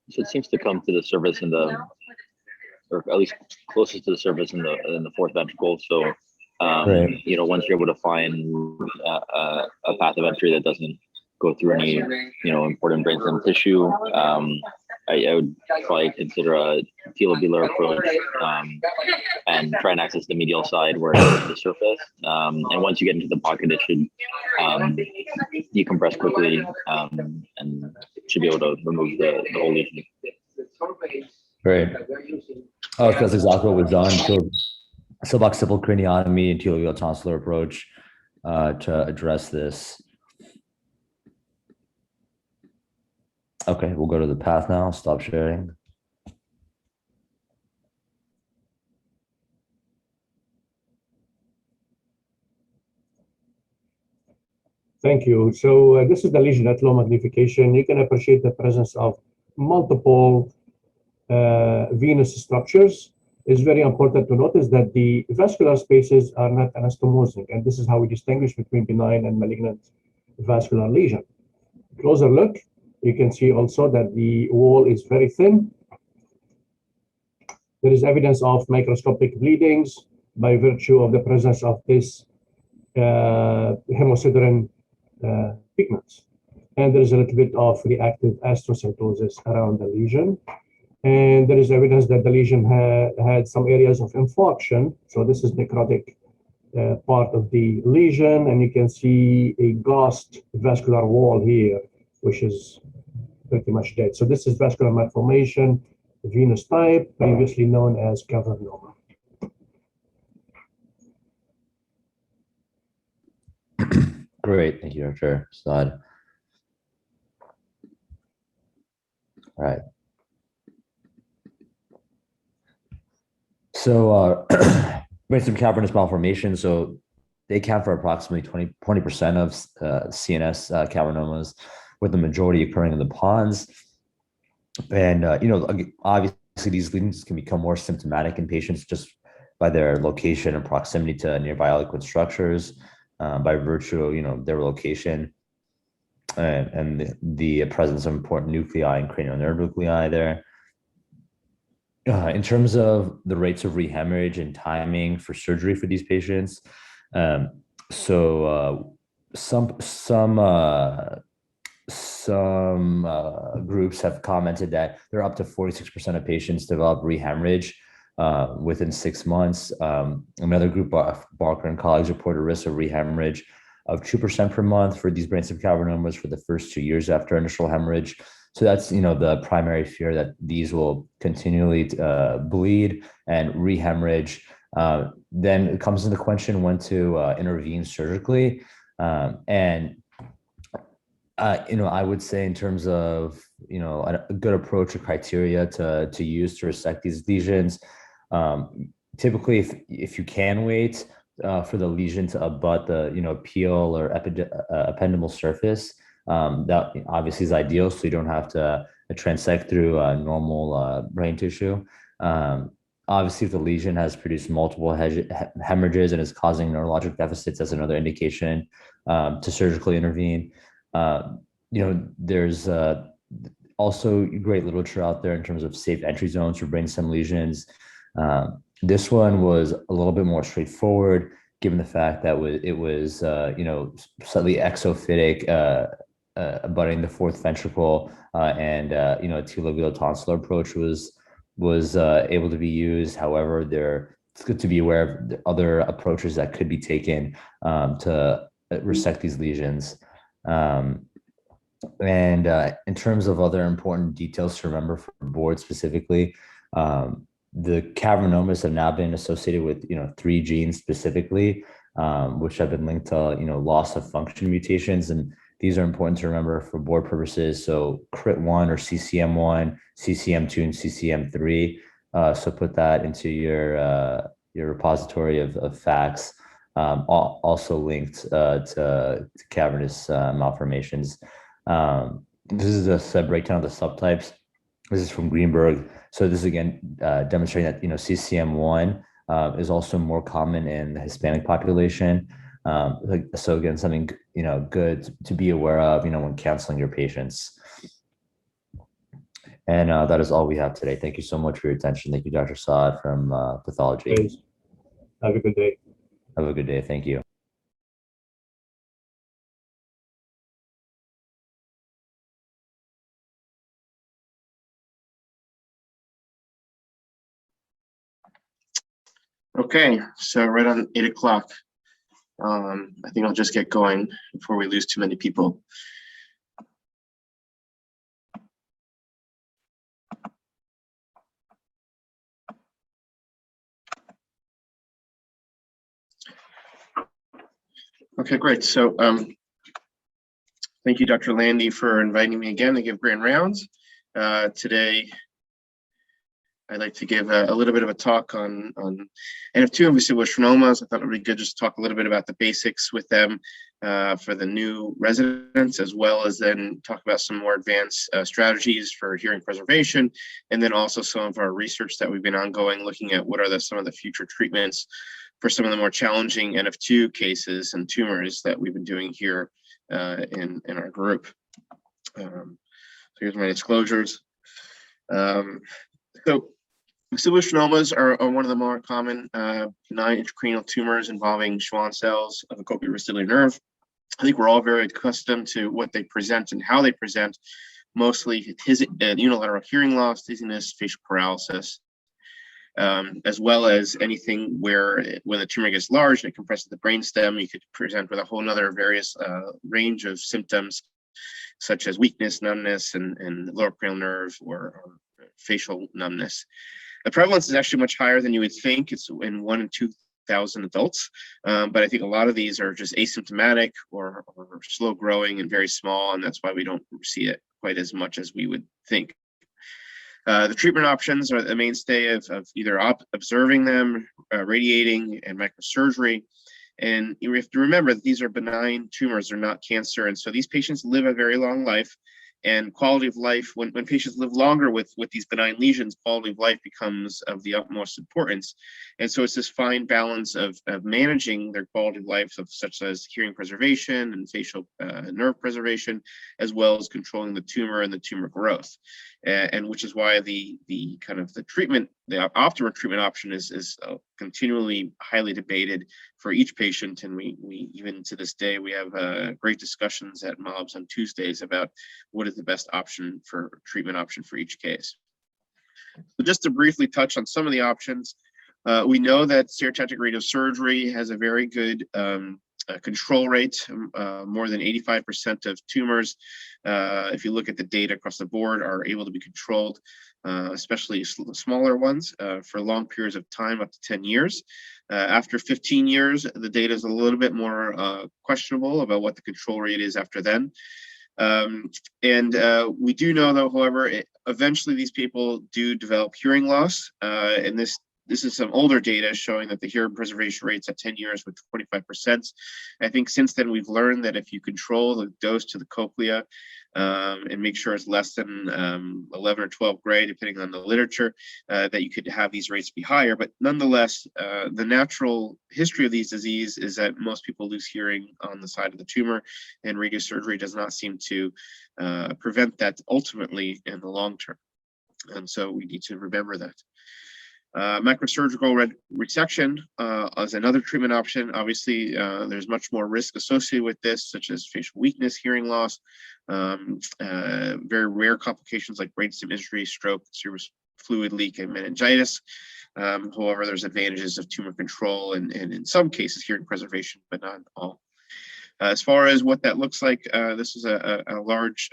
So it seems to come to the surface or at least closest to the surface in the fourth ventricle. So, Right. Once you're able to find a path of entry that doesn't go through any, important brainstem tissue, I would probably consider a telobular approach and try and access the medial side where it's the surface. And once you get into the pocket, it should decompress quickly and should be able to remove the whole lesion. Right. Oh, that's exactly what we've done. So suboccipital craniotomy and telobular tonsillar approach to address this. Okay, we'll go to the path now. Stop sharing. Thank you. So this is the lesion at low magnification. You can appreciate the presence of multiple venous structures. It's very important to notice that the vascular spaces are not anastomosing, and this is how we distinguish between benign and malignant vascular lesion. Closer look, you can see also that the wall is very thin. There is evidence of microscopic bleedings by virtue of the presence of this hemosiderin pigments. And there is a little bit of reactive astrocytosis around the lesion. And there is evidence that the lesion had some areas of infarction. So this is necrotic part of the lesion. And you can see a ghost vascular wall here, which is pretty much dead. So this is vascular malformation, venous type, previously known as Cavernoma. Great, thank you, Dr. Saad. All right. So brainstem cavernous malformation. So they account for approximately 20% of CNS cavernomas, with the majority occurring in the pons. And, obviously these lesions can become more symptomatic in patients just by their location and proximity to nearby eloquent structures. by virtue of, their location and the presence of important nuclei and cranial nerve nuclei there. In terms of the rates of rehemorrhage and timing for surgery for these patients, some groups have commented that there are up to 46% of patients develop rehemorrhage within 6 months. Another group, Barker and colleagues, report a risk of rehemorrhage of 2% per month for these brainstem cavernomas for the first 2 years after initial hemorrhage. So that's, the primary fear, that these will continually bleed and rehemorrhage. Then it comes into question when to intervene surgically. I would say, in terms of, a good approach or criteria to use to resect these lesions, typically, if you can wait for the lesion to abut the, peel or ependymal surface, that obviously is ideal, so you don't have to transect through normal brain tissue. Obviously, if the lesion has produced multiple hemorrhages and is causing neurologic deficits, that's another indication to surgically intervene. There's also great literature out there in terms of safe entry zones for brainstem lesions. This one was a little bit more straightforward, given the fact that it was slightly exophytic, abutting the fourth ventricle, and a T-lobular approach was able to be used. However, it's good to be aware of the other approaches that could be taken to resect these lesions. And in terms of other important details to remember for board specifically, the cavernomas have now been associated with 3 genes specifically, which have been linked to loss of function mutations, and these are important to remember for board purposes. So CRIT1 or CCM1, CCM2, and CCM3. So put that into your repository of facts. Also linked to cavernous malformations. This is a sub breakdown of the subtypes. This is from Greenberg. So this is again demonstrating that CCM1 is also more common in the Hispanic population. So again, something good to be aware of when counseling your patients. And that is all we have today. Thank you so much for your attention. Thank you, Dr. Saad from pathology. Thanks. Have a good day. Have a good day. Thank you. Okay, so right on 8 o'clock. I think I'll just get going before we lose too many people. Okay, great. So thank you, Dr. Landy, for inviting me again to give grand rounds. Today, I'd like to give a little bit of a talk on NF2 and vestibular schwannomas. I thought it would be good just to talk a little bit about the basics with them for the new residents, as well as then talk about some more advanced strategies for hearing preservation, and then also some of our research that we've been ongoing, looking at what are some of the future treatments for some of the more challenging NF2 cases and tumors that we've been doing here in our group. So here's my disclosures. So vestibular schwannomas are one of the more common benign intracranial tumors involving Schwann cells of the cochlear vestibular nerve. I think we're all very accustomed to what they present and how they present, mostly unilateral hearing loss, dizziness, facial paralysis, as well as anything where when the tumor gets large and it compresses the brainstem, you could present with a whole nother various range of symptoms, such as weakness, numbness, and lower cranial nerve or facial numbness. The prevalence is actually much higher than you would think. It's in 1 in 2,000 adults, but I think a lot of these are just asymptomatic or slow growing and very small, and that's why we don't see it quite as much as we would think. The treatment options are the mainstay of either observing them, radiating, and microsurgery. And you have to remember that these are benign tumors, they're not cancer, and so these patients live a very long life. and quality of life, when patients live longer with these benign lesions, quality of life becomes of the utmost importance. And so it's this fine balance of managing their quality of life, such as hearing preservation and facial nerve preservation, as well as controlling the tumor and the tumor growth. And which is why the treatment, the optimal treatment option is continually highly debated for each patient. And we even to this day, we have great discussions at MOBS on Tuesdays about what is the best treatment option for each case. So just to briefly touch on some of the options, we know that stereotactic radiosurgery has a very good control rate. More than 85% of tumors, if you look at the data across the board, are able to be controlled, especially smaller ones, for long periods of time, up to 10 years. After 15 years, the data is a little bit more questionable about what the control rate is after then. We do know, though, however, eventually these people do develop hearing loss, and this is some older data showing that the hearing preservation rates at 10 years with 25%. I think since then we've learned that if you control the dose to the cochlea and make sure it's less than 11 or 12 gray, depending on the literature, that you could have these rates be higher. But nonetheless, the natural history of these disease is that most people lose hearing on the side of the tumor, and radiosurgery does not seem to prevent that ultimately in the long term. And so we need to remember that. Microsurgical resection is another treatment option. Obviously, there's much more risk associated with this, such as facial weakness, hearing loss, very rare complications like brainstem injury, stroke, cerebral fluid leak, and meningitis. However, there's advantages of tumor control and in some cases hearing preservation, but not all. As far as what that looks like, this is a large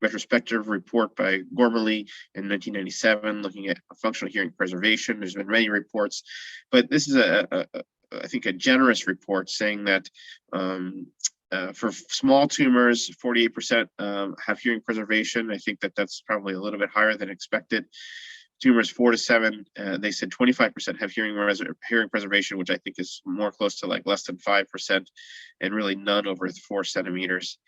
retrospective report by Gormley in 1997 looking at functional hearing preservation. There's been many reports, but this is I think a generous report saying that for small tumors, 48% have hearing preservation. I think that's probably a little bit higher than expected. Tumors 4 to 7, they said 25% have hearing preservation, which I think is more close to like less than 5%, and really none over 4 centimeters.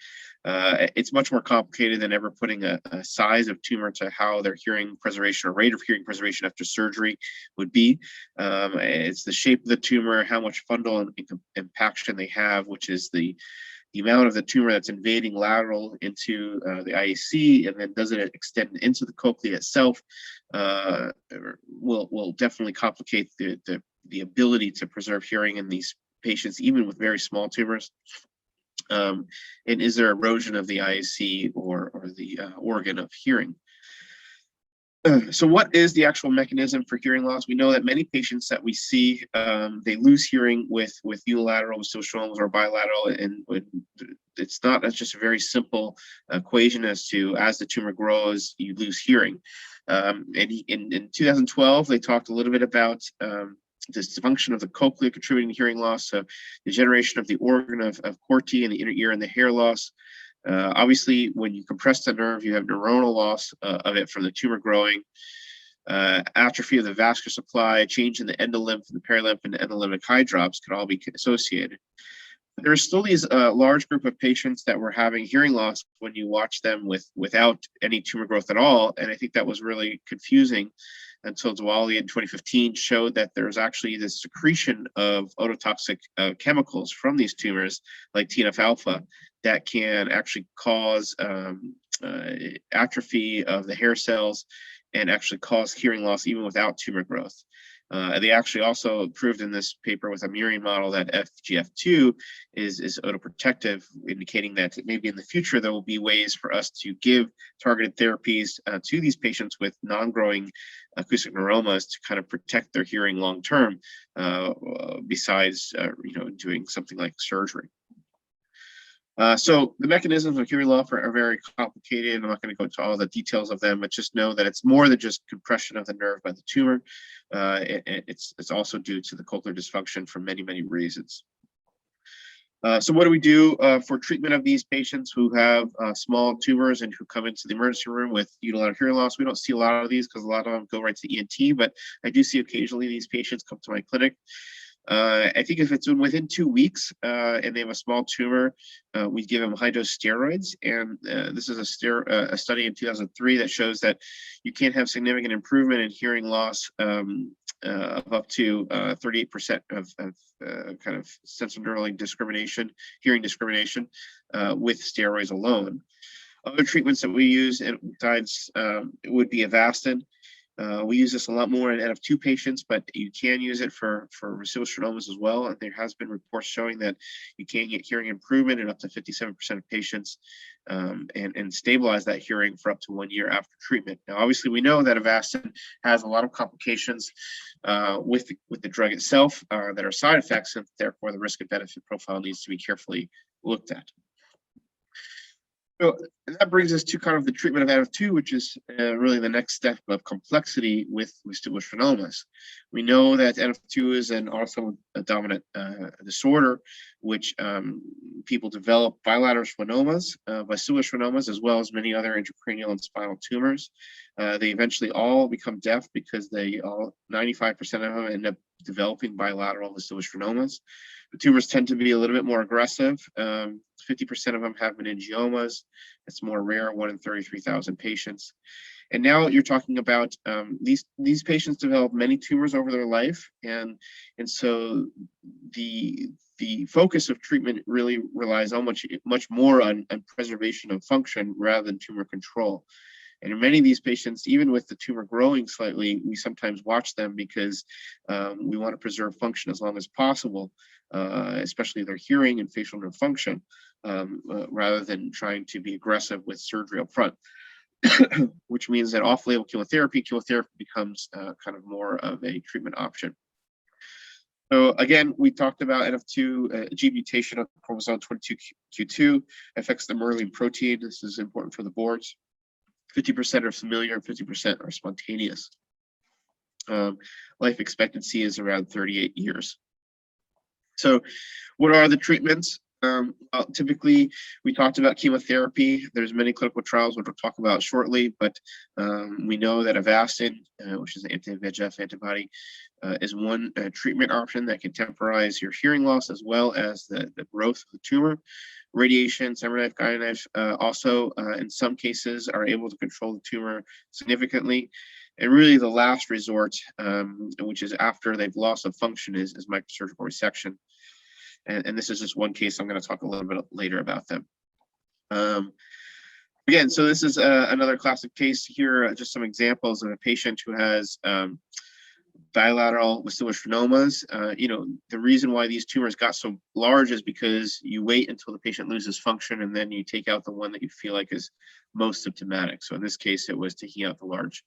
It's much more complicated than ever putting a size of tumor to how their hearing preservation or rate of hearing preservation after surgery would be. It's the shape of the tumor, how much fundal impaction they have, which is the amount of the tumor that's invading lateral into the IAC, and then does it extend into the cochlea itself, will definitely complicate the ability to preserve hearing in these patients, even with very small tumors. And is there erosion of the IAC or the organ of hearing? So what is the actual mechanism for hearing loss? We know that many patients that we see, they lose hearing with unilateral schwannomas or bilateral, and it's not just a very simple equation as to as the tumor grows, you lose hearing. And in 2012, they talked a little bit about this dysfunction of the cochlea contributing to hearing loss, so degeneration of the organ of Corti in the inner ear and the hair loss. Obviously, when you compress the nerve, you have neuronal loss of it from the tumor growing, atrophy of the vascular supply, change in the endolymph, the perilymph, and the endolymphic hydrops could all be associated. There are still these large group of patients that were having hearing loss when you watch them without any tumor growth at all, and I think that was really confusing until Dwally in 2015 showed that there's actually this secretion of ototoxic chemicals from these tumors, like TNF-alpha, that can actually cause atrophy of the hair cells and actually cause hearing loss even without tumor growth. They actually also proved in this paper with a murine model that FGF2 is otoprotective, indicating that maybe in the future there will be ways for us to give targeted therapies to these patients with non-growing acoustic neuromas to kind of protect their hearing long term, besides doing something like surgery. So the mechanisms of hearing loss are very complicated. I'm not going to go into all the details of them, but just know that it's more than just compression of the nerve by the tumor. It's also due to the cochlear dysfunction for many, many reasons. So what do we do for treatment of these patients who have small tumors and who come into the emergency room with unilateral hearing loss? We don't see a lot of these because a lot of them go right to ENT, but I do see occasionally these patients come to my clinic. I think if it's within 2 weeks and they have a small tumor, we give them high-dose steroids. And this is a study in 2003 that shows that you can have significant improvement in hearing loss of up to 38% of kind of sensorineural discrimination, hearing discrimination with steroids alone. Other treatments that we use besides would be Avastin. We use this a lot more in NF2 patients, but you can use it for residual as well. And there has been reports showing that you can get hearing improvement in up to 57% of patients and stabilize that hearing for up to 1 year after treatment. Now, obviously, we know that Avastin has a lot of complications with the drug itself that are side effects, and therefore the risk and benefit profile needs to be carefully looked at. So that brings us to kind of the treatment of NF2, which is really the next step of complexity with vestibular schwannomas. We know that NF2 is an autosomal dominant disorder, which people develop bilateral schwannomas, vestibular schwannomas, as well as many other intracranial and spinal tumors. They eventually all become deaf because 95% of them end up developing bilateral vestibular schwannomas. The tumors tend to be a little bit more aggressive. 50% of them have meningiomas. It's more rare, 1 in 33,000 patients. And now you're talking about these patients develop many tumors over their life, and so the focus of treatment really relies on much more on preservation of function rather than tumor control. And in many of these patients, even with the tumor growing slightly, we sometimes watch them because we want to preserve function as long as possible, especially their hearing and facial nerve function, rather than trying to be aggressive with surgery up front, which means that off-label chemotherapy becomes kind of more of a treatment option. So again, we talked about NF2 gene mutation of chromosome 22q2 affects the Merlin protein. This is important for the boards. 50% are familiar, 50% are spontaneous. Life expectancy is around 38 years. So what are the treatments? Typically, we talked about chemotherapy. There's many clinical trials, which we'll talk about shortly, but we know that Avastin, which is an anti-VEGF antibody, is one treatment option that can temporize your hearing loss as well as the growth of the tumor. Radiation, CyberKnife, GuideKnife also, in some cases, are able to control the tumor significantly. And really the last resort, which is after they've lost of function, is microsurgical resection. And this is just one case. I'm going to talk a little bit later about them. Again, so this is another classic case here, just some examples of a patient who has bilateral vestibular schwannomas. The reason why these tumors got so large is because you wait until the patient loses function and then you take out the one that you feel like is most symptomatic. So in this case, it was taking out the large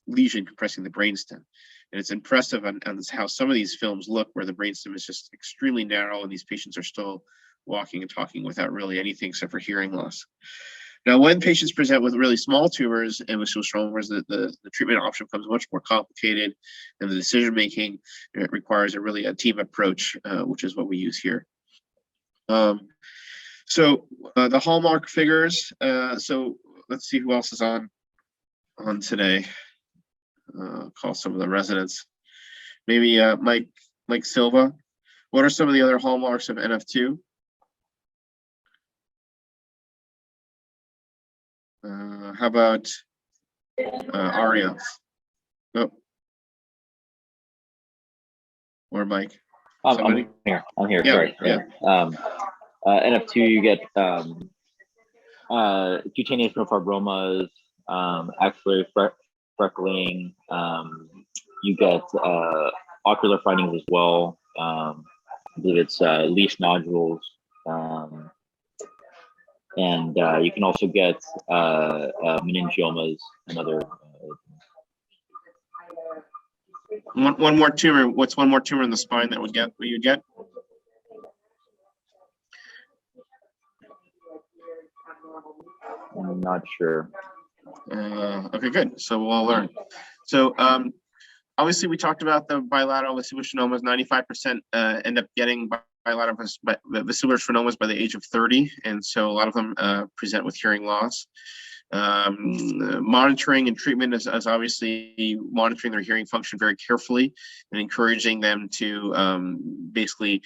lesion compressing the brainstem. And it's impressive on how some of these films look, where the brainstem is just extremely narrow and these patients are still walking and talking without really anything except for hearing loss. Now, when patients present with really small tumors and vestibular schwannomas, the treatment option becomes much more complicated, and the decision-making requires a team approach, which is what we use here. So the hallmark figures, so let's see who else is on today. Call some of the residents. Maybe Mike Silva. What are some of the other hallmarks of NF2? How about Aria? Oh. Or Mike? I'm here. Yeah, Sorry. yeah. NF2, you get cutaneous neurofibromas, axillary freckling. You get ocular findings as well. I believe it's leaf nodules. And you can also get meningiomas and other. One more tumor. What's one more tumor in the spine that you'd get? I'm not sure. Okay, good. So we'll all learn. So obviously, we talked about the bilateral vestibular schwannomas. 95% end up getting bilateral vestibular schwannomas by the age of 30, and so a lot of them present with hearing loss. Monitoring and treatment is obviously monitoring their hearing function very carefully and encouraging them to basically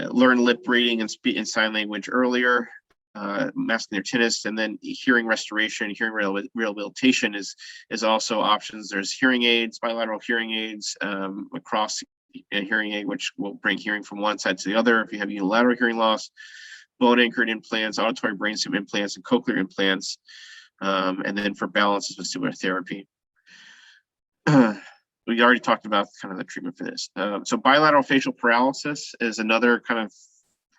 learn lip reading and speak and sign language earlier, masking their tinnitus, and then hearing restoration, hearing rehabilitation is also options. There's hearing aids, bilateral hearing aids, across a hearing aid, which will bring hearing from one side to the other if you have unilateral hearing loss, bone anchored implants, auditory brainstem implants, and cochlear implants. And then for balance is vestibular therapy. We already talked about kind of the treatment for this. So bilateral facial paralysis is another kind of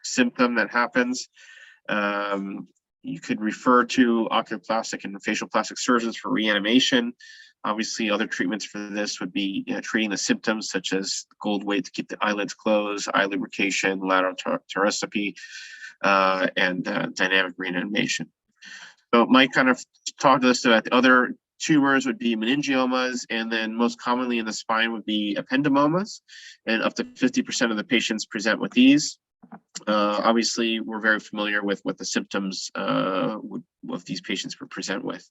symptom that happens. You could refer to oculoplastic and facial plastic surgeons for reanimation. Obviously, other treatments for this would be treating the symptoms such as gold weight to keep the eyelids closed, eye lubrication, lateral pteroscopy, and dynamic reanimation. So Mike kind of talked to us about the other tumors would be meningiomas, and then most commonly in the spine would be ependymomas, and up to 50% of the patients present with these. Obviously, we're very familiar with what the symptoms of these patients would present with.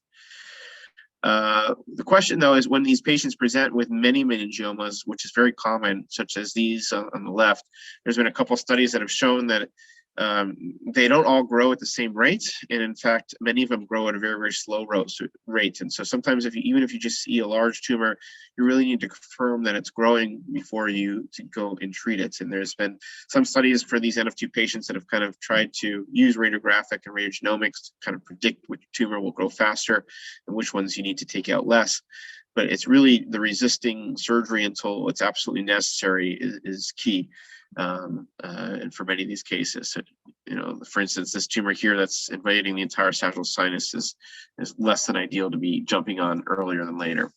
The question, though, is when these patients present with many meningiomas, which is very common, such as these on the left, there's been a couple of studies that have shown that they don't all grow at the same rate, and in fact, many of them grow at a very, very slow rate. And so sometimes, even if you just see a large tumor, you really need to confirm that it's growing before you to go and treat it. And there's been some studies for these NF2 patients that have kind of tried to use radiographic and radiogenomics to kind of predict which tumor will grow faster and which ones you need to take out less. But it's really the resisting surgery until it's absolutely necessary is key. And for many of these cases, you know, for instance, this tumor here that's invading the entire sagittal sinus is less than ideal to be jumping on earlier than later.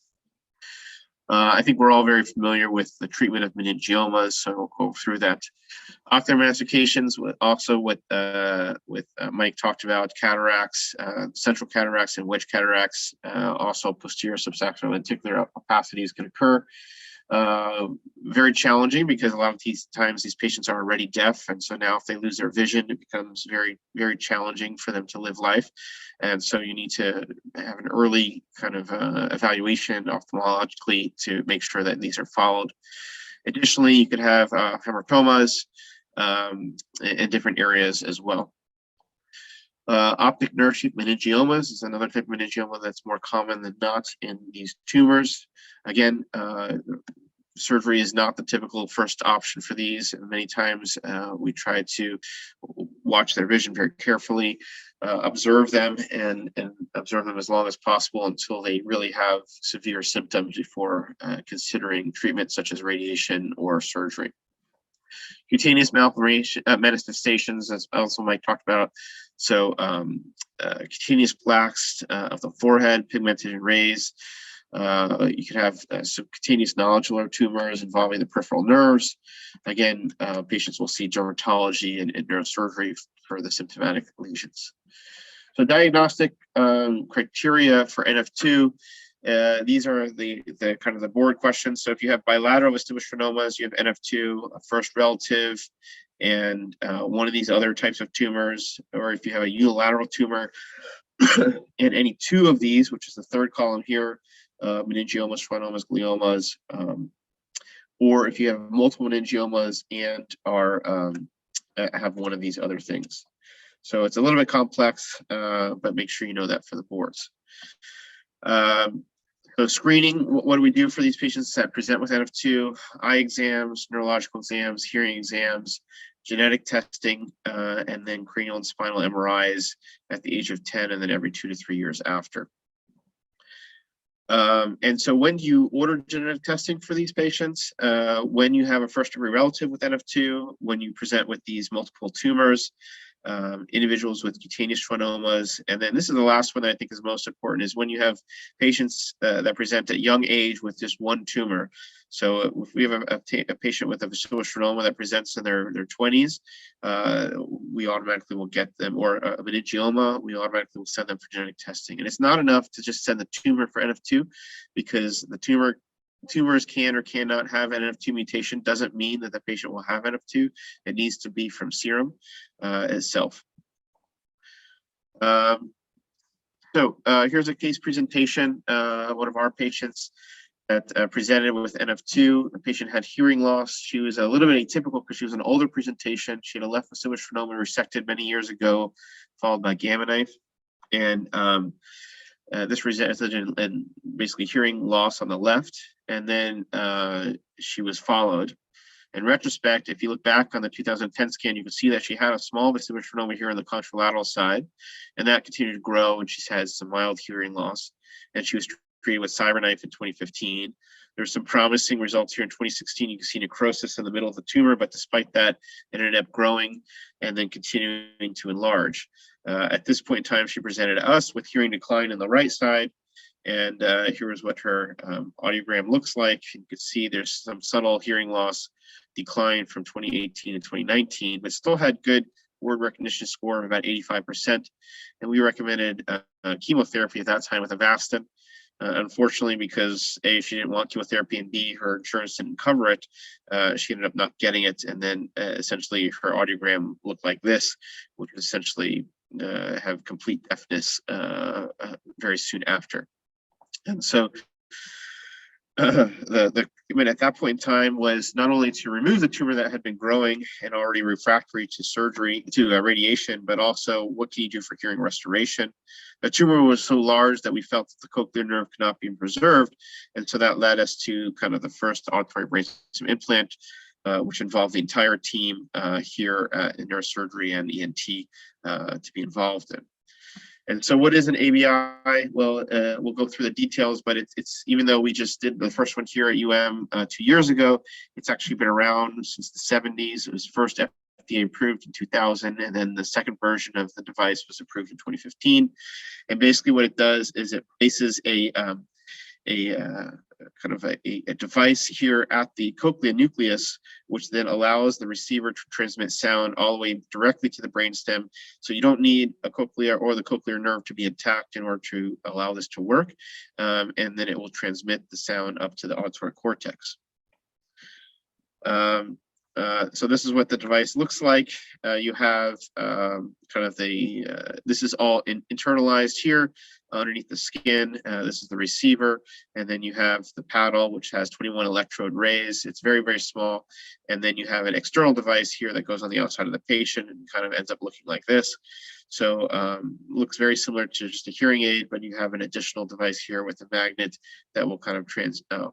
I think we're all very familiar with the treatment of meningiomas, so we'll go through that. Ocular manifestations, also what Mike talked about, cataracts, central cataracts and wedge cataracts, also posterior subsacral lenticular opacities can occur. Very challenging because a lot of times these patients are already deaf, and so now if they lose their vision, it becomes very, very challenging for them to live life. And so you need to have an early kind of evaluation ophthalmologically to make sure that these are followed. Additionally, you could have hematomas in different areas as well. Optic nerve sheath meningiomas is another type of meningioma that's more common than not in these tumors. Again, surgery is not the typical first option for these. And many times we try to watch their vision very carefully, observe them and observe them as long as possible until they really have severe symptoms before considering treatment such as radiation or surgery. Cutaneous manifestations, as also Mike talked about. So cutaneous plaques of the forehead, pigmented and raised. You could have subcutaneous nodular tumors involving the peripheral nerves. Again, patients will see dermatology and neurosurgery for the symptomatic lesions. So diagnostic criteria for NF2. These are the kind of the board questions. So if you have bilateral vestibular schwannomas, you have NF2, a first relative, and one of these other types of tumors, or if you have a unilateral tumor, and any two of these, which is the third column here, meningiomas, schwannomas, gliomas, or if you have multiple meningiomas and are have one of these other things. So it's a little bit complex, but make sure you know that for the boards. So screening, what do we do for these patients that present with NF2? Eye exams, neurological exams, hearing exams, genetic testing, and then cranial and spinal MRIs at the age of 10 and then every 2 to 3 years after. And so when do you order genetic testing for these patients? When you have a first degree relative with NF2, when you present with these multiple tumors, individuals with cutaneous schwannomas, and then this is the last one that I think is most important, is when you have patients that present at young age with just one tumor. So if we have a patient with a vestibular schwannoma that presents in their 20s, we automatically will get them, or a meningioma, we automatically will send them for genetic testing. And it's not enough to just send the tumor for NF2, because the tumors can or cannot have an NF2 mutation doesn't mean that the patient will have NF2. It needs to be from serum itself. So here's a case presentation. One of our patients that presented with NF2. The patient had hearing loss. She was a little bit atypical because she was an older presentation. She had a left vestibular schwannoma resected many years ago, followed by gamma knife. And this resulted in basically hearing loss on the left. And then she was followed. In retrospect, if you look back on the 2010 scan, you can see that she had a small vestibular schwannoma here on the contralateral side, and that continued to grow, and she has some mild hearing loss. And she was treated with CyberKnife in 2015. There's some promising results here in 2016. You can see necrosis in the middle of the tumor, but despite that, it ended up growing and then continuing to enlarge. At this point in time, she presented to us with hearing decline in the right side. And here is what her audiogram looks like. You can see there's some subtle hearing loss decline from 2018 to 2019, but still had good word recognition score of about 85%. And we recommended chemotherapy at that time with Avastin. Unfortunately, because A, she didn't want chemotherapy, and B, her insurance didn't cover it, she ended up not getting it. And then essentially her audiogram looked like this, which would essentially have complete deafness very soon after. And so the treatment at that point in time was not only to remove the tumor that had been growing and already refractory to surgery, to radiation, but also what can you do for hearing restoration? The tumor was so large that we felt that the cochlear nerve could not be preserved. And so that led us to kind of the first auditory brainstem implant, which involved the entire team here in neurosurgery and ENT to be involved in. And so what is an ABI? Well, we'll go through the details, but it's even though we just did the first one here at UM 2 years ago, it's actually been around since the 70s. It was first FDA approved in 2000, and then the second version of the device was approved in 2015. And basically what it does is it places a device here at the cochlear nucleus, which then allows the receiver to transmit sound all the way directly to the brainstem. So you don't need a cochlea or the cochlear nerve to be intact in order to allow this to work. And then it will transmit the sound up to the auditory cortex. So this is what the device looks like. You have this is all internalized here underneath the skin. This is the receiver, and then you have the paddle, which has 21 electrode rays. It's very, very small. And then you have an external device here that goes on the outside of the patient and kind of ends up looking like this. So looks very similar to just a hearing aid, but you have an additional device here with a magnet that will kind of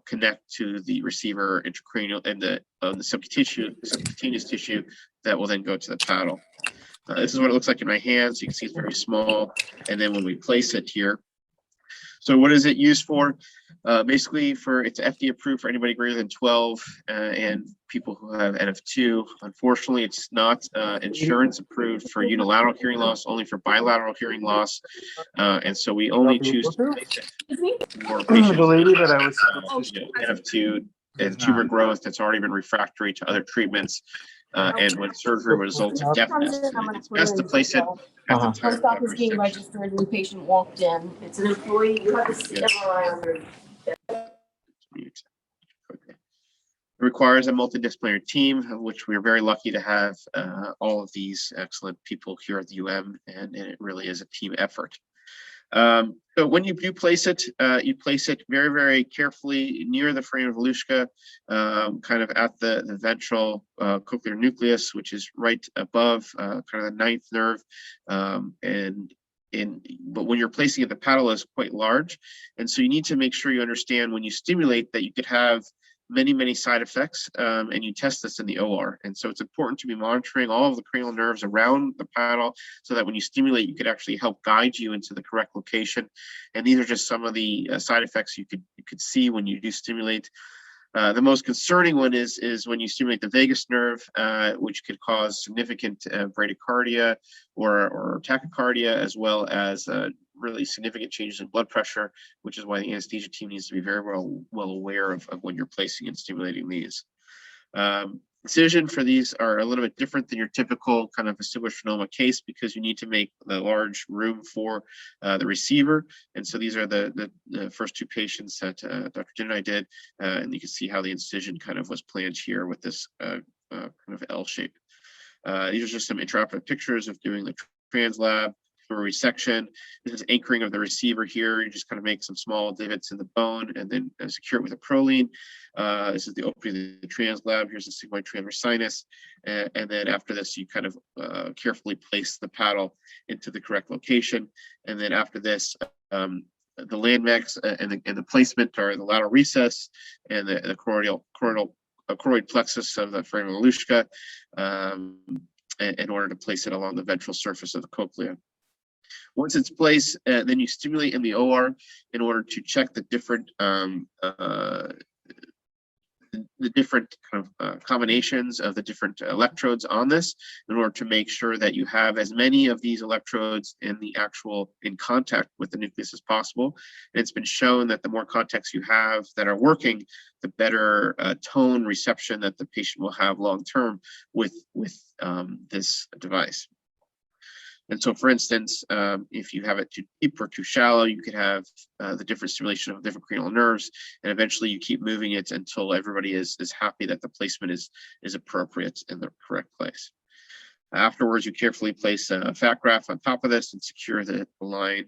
connect to the receiver intracranial and the subcutaneous tissue that will then go to the paddle. This is what it looks like in my hands. You can see it's very small. And then when we place it here, so what is it used for? Basically, it's FDA approved for anybody greater than 12 and people who have NF2. Unfortunately, it's not insurance approved for unilateral hearing loss, only for bilateral hearing loss. And so we only choose to place it for patients NF2 and tumor growth that's already been refractory to other treatments. And when surgery results in deafness, it's best to place it at the time Post office being registered, new patient walked in. It's an employee. You have to see MRI under. It requires a multidisciplinary team, of which we are very lucky to have all of these excellent people here at the UM, and it really is a team effort. So when you do place it very, very carefully near the foramen Volushka, kind of at the ventral cochlear nucleus, which is right above kind of the ninth nerve. But when you're placing it, the paddle is quite large. And so you need to make sure you understand when you stimulate that you could have many, many side effects, and you test this in the OR. And so it's important to be monitoring all of the cranial nerves around the paddle so that when you stimulate, you could actually help guide you into the correct location. And these are just some of the side effects you could see when you do stimulate. The most concerning one is when you stimulate the vagus nerve, which could cause significant bradycardia or tachycardia, as well as really significant changes in blood pressure, which is why the anesthesia team needs to be very well aware of when you're placing and stimulating these. Incision for these are a little bit different than your typical kind of vestibular schwannoma case because you need to make the large room for the receiver. And so these are the first two patients that Dr. Jin and I did. And you can see how the incision kind of was planned here with this kind of L shape. These are just some intraoperative pictures of doing the translab. resection. This is anchoring of the receiver here. You just kind of make some small divots in the bone and then secure it with a proline. This is the opening of the translab. Here's the sigmoid transverse sinus. And then after this, you kind of carefully place the paddle into the correct location. And then after this, the landmass and the placement are the lateral recess and the choroid plexus of the foramen malushka, in order to place it along the ventral surface of the cochlea. Once it's placed, then you stimulate in the OR in order to check the different kind of combinations of the different electrodes on this, in order to make sure that you have as many of these electrodes in contact with the nucleus as possible. And it's been shown that the more contacts you have that are working, the better tone reception that the patient will have long term with this device. And so, for instance, if you have it too deep or too shallow, you could have the different stimulation of different cranial nerves, and eventually you keep moving it until everybody is happy that the placement is appropriate in the correct place. Afterwards, you carefully place a fat graft on top of this and secure the line.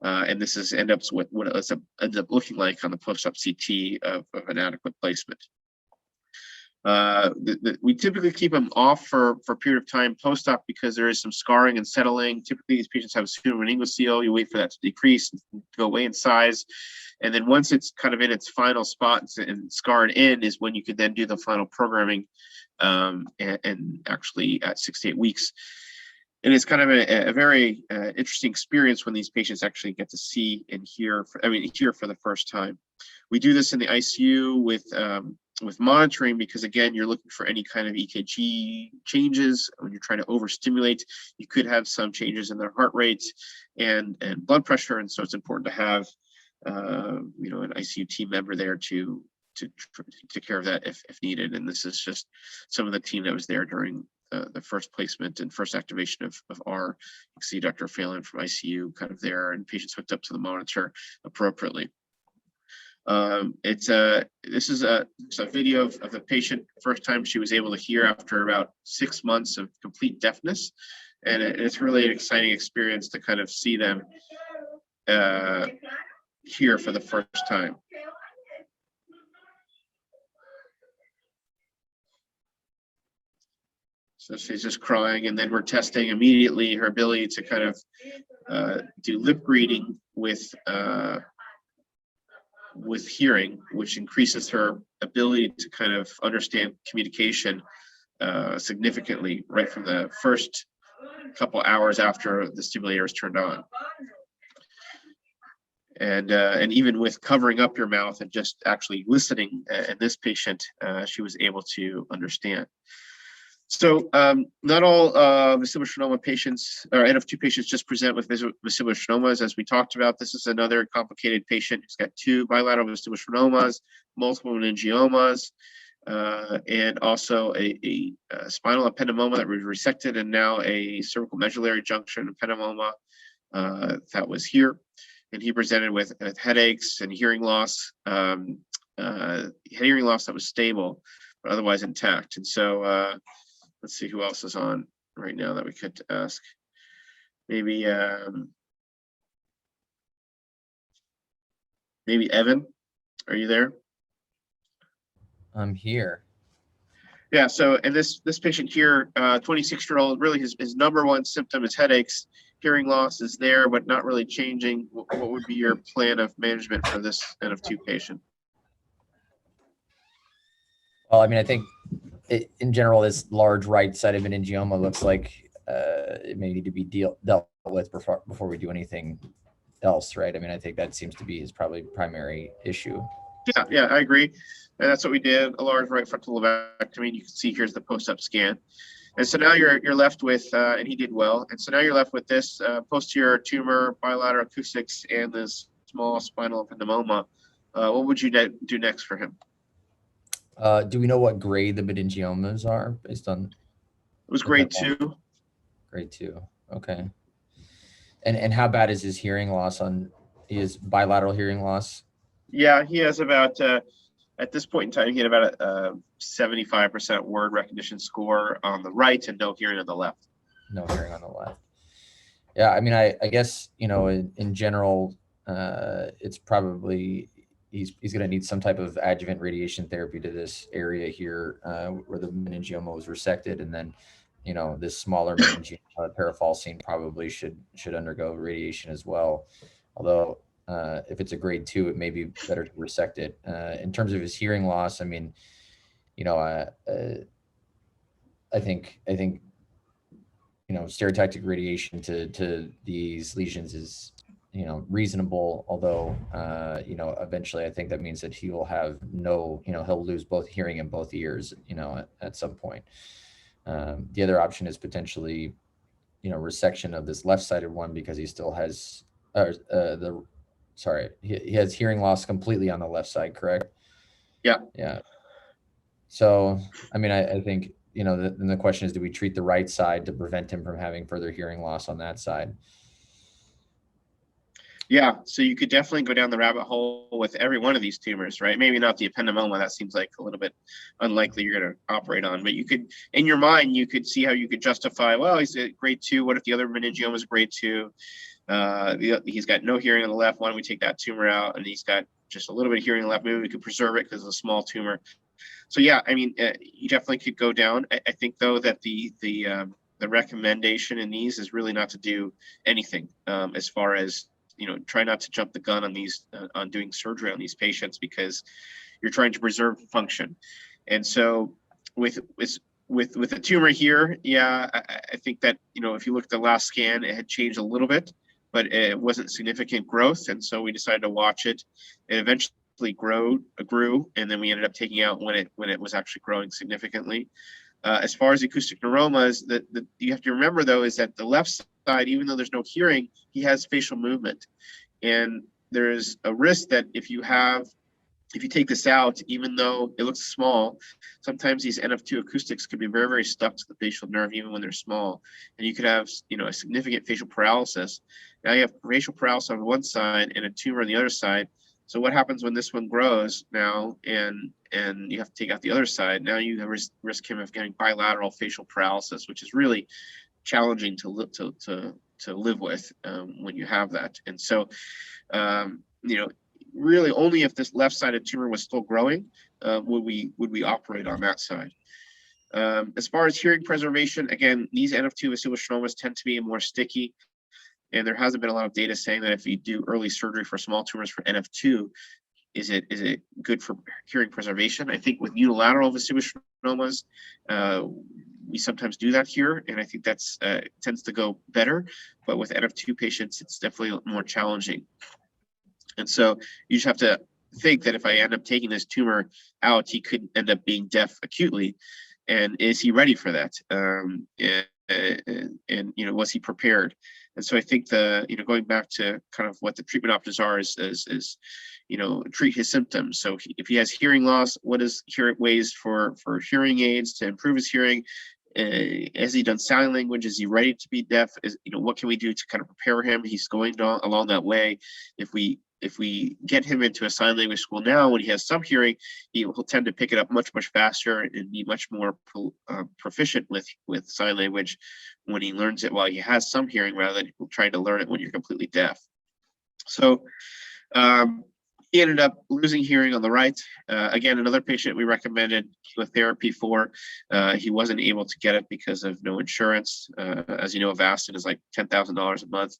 And this ends up with what it ends up looking like on the post-op CT of an adequate placement. We typically keep them off for a period of time post-op because there is some scarring and settling. Typically, these patients have a pseudomeningocele. You wait for that to decrease, go away in size. And then once it's kind of in its final spot and scarred in is when you could then do the final programming and actually at 6 to 8 weeks. And it's kind of a very interesting experience when these patients actually get to see and hear for the first time. We do this in the ICU with monitoring because, again, you're looking for any kind of EKG changes. When you're trying to overstimulate, you could have some changes in their heart rate and blood pressure. And so it's important to have an ICU team member there to take care of that if needed. And this is just some of the team that was there during the first placement and first activation of R. You can see Dr. Phelan from ICU kind of there, and patients hooked up to the monitor appropriately. This is a video of the patient first time she was able to hear after about 6 months of complete deafness, and it's really an exciting experience to kind of see them hear for the first time. So she's just crying, and then we're testing immediately her ability to kind of do lip reading with hearing, which increases her ability to kind of understand communication significantly right from the first couple hours after the stimulator is turned on. And even with covering up your mouth and just actually listening, in this patient, she was able to understand. So not all vestibular schwannoma patients or NF2 patients just present with vestibular schwannomas. As we talked about, this is another complicated patient who's got 2 bilateral vestibular schwannomas, multiple meningiomas, and also a spinal ependymoma that was resected, and now a cervical medullary junction ependymoma that was here. And he presented with headaches and hearing loss, hearing loss that was stable, but otherwise intact. And so let's see who else is on right now that we could ask. Maybe Evan, are you there? I'm here. Yeah, so and this patient here, 26-year-old, really his number one symptom is headaches. Hearing loss is there, but not really changing. What would be your plan of management for this NF2 patient? Well, I mean, I think in general, this large right-sided meningioma looks like it may need to be dealt with before we do anything else, right? I mean, I think that seems to be his probably primary issue. Yeah, I agree. And that's what we did, a large right frontal lobectomy. You can see here's the post-op scan. And so now you're left with, and he did well. And so now you're left with this posterior tumor, bilateral acoustics, and this small spinal ependymoma. What would you do next for him? Do we know what grade the meningiomas are based on? It was grade 2. Grade 2. Okay. And how bad is his hearing loss his bilateral hearing loss? Yeah, he has about, at this point in time, he had about a 75% word recognition score on the right and no hearing on the left. No hearing on the left. Yeah, I mean, I guess, you know, in general, it's probably he's going to need some type of adjuvant radiation therapy to this area here where the meningioma was resected, and then, you know, this smaller meningioma parafalcine probably should undergo radiation as well. Although if it's a grade 2, it may be better to resect it. In terms of his hearing loss, I mean, you know, I think you know, stereotactic radiation to these lesions is, you know, reasonable. Although, you know, eventually I think that means that he will have no, you know, he'll lose both hearing in both ears, you know, at some point. The other option is potentially, you know, resection of this left-sided one because he still has, he has hearing loss completely on the left side, correct? Yeah. Yeah. So, I mean, I think, you know, then the question is, do we treat the right side to prevent him from having further hearing loss on that side? Yeah, so you could definitely go down the rabbit hole with every one of these tumors, right? Maybe not the ependymoma, that seems like a little bit unlikely you're going to operate on, but you could, in your mind, you could see how you could justify, well, he's a grade 2, what if the other meningioma is grade 2? He's got no hearing on the left, why don't we take that tumor out? And he's got just a little bit of hearing on the left, maybe we could preserve it because it's a small tumor. So yeah, I mean, you definitely could go down. I think though that the recommendation in these is really not to do anything as far as, you know, try not to jump the gun on these on doing surgery on these patients because you're trying to preserve function. And so with the tumor here, yeah, I think that, you know, if you look at the last scan, it had changed a little bit, but it wasn't significant growth, and so we decided to watch it. It eventually grew, and then we ended up taking out when it was actually growing significantly. As far as acoustic neuromas, that you have to remember though is that the left side, even though there's no hearing, he has facial movement, and there's a risk that if you take this out, even though it looks small, sometimes these NF2 acoustics could be very, very stuck to the facial nerve, even when they're small, and you could have, you know, a significant facial paralysis. Now you have facial paralysis on one side and a tumor on the other side. So what happens when this one grows now and you have to take out the other side? Now you have risk him of getting bilateral facial paralysis, which is really challenging to live with when you have that. And so, you know, really only if this left-sided tumor was still growing would we operate on that side. As far as hearing preservation, again, these NF2 vestibular schwannomas tend to be more sticky. And there hasn't been a lot of data saying that if you do early surgery for small tumors for NF2, is it good for hearing preservation? I think with unilateral vestibular schwannomas, we sometimes do that here, and I think that's tends to go better. But with NF2 patients, it's definitely more challenging. And so you just have to think that if I end up taking this tumor out, he could end up being deaf acutely, and is he ready for that? And you know, was he prepared? And so I think you know, going back to kind of what the treatment options are is you know, treat his symptoms. So if he has hearing loss, what is ways for hearing aids to improve his hearing? Has he done sign language? Is he ready to be deaf? You know, what can we do to kind of prepare him? He's going along that way. If we get him into a sign language school now, when he has some hearing, he will tend to pick it up much faster and be much more proficient with sign language when he learns it while he has some hearing, rather than trying to learn it when you're completely deaf. So he ended up losing hearing on the right. Again, another patient we recommended chemotherapy for. He wasn't able to get it because of no insurance. As you know, Avastin is like $10,000 a month.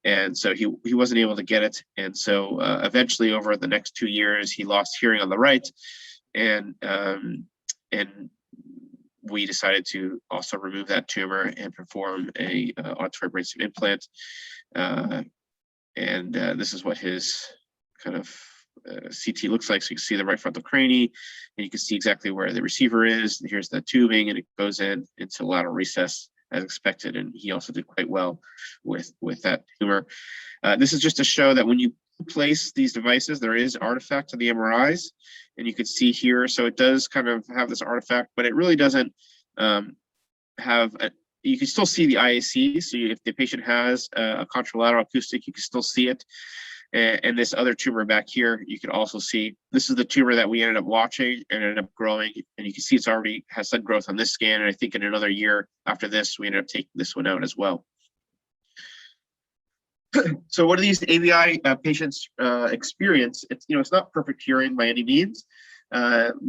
And so he wasn't able to get it. And so eventually over the next 2 years, he lost hearing on the right. And we decided to also remove that tumor and perform a auditory brainstem implant. This is what his kind of CT looks like. So you can see the right frontal cranie, and you can see exactly where the receiver is. And here's the tubing, and it goes into lateral recess as expected. And he also did quite well with that tumor. This is just to show that when you place these devices, there is artifact to the MRIs, and you can see here. So it does kind of have this artifact, but it really doesn't you can still see the IAC. So if the patient has a contralateral acoustic, you can still see it. And this other tumor back here, you can also see. This is the tumor that we ended up watching and ended up growing. And you can see it's already has sun growth on this scan. And I think in another year after this, we ended up taking this one out as well. So what do these ABI patients experience? It's not perfect hearing by any means.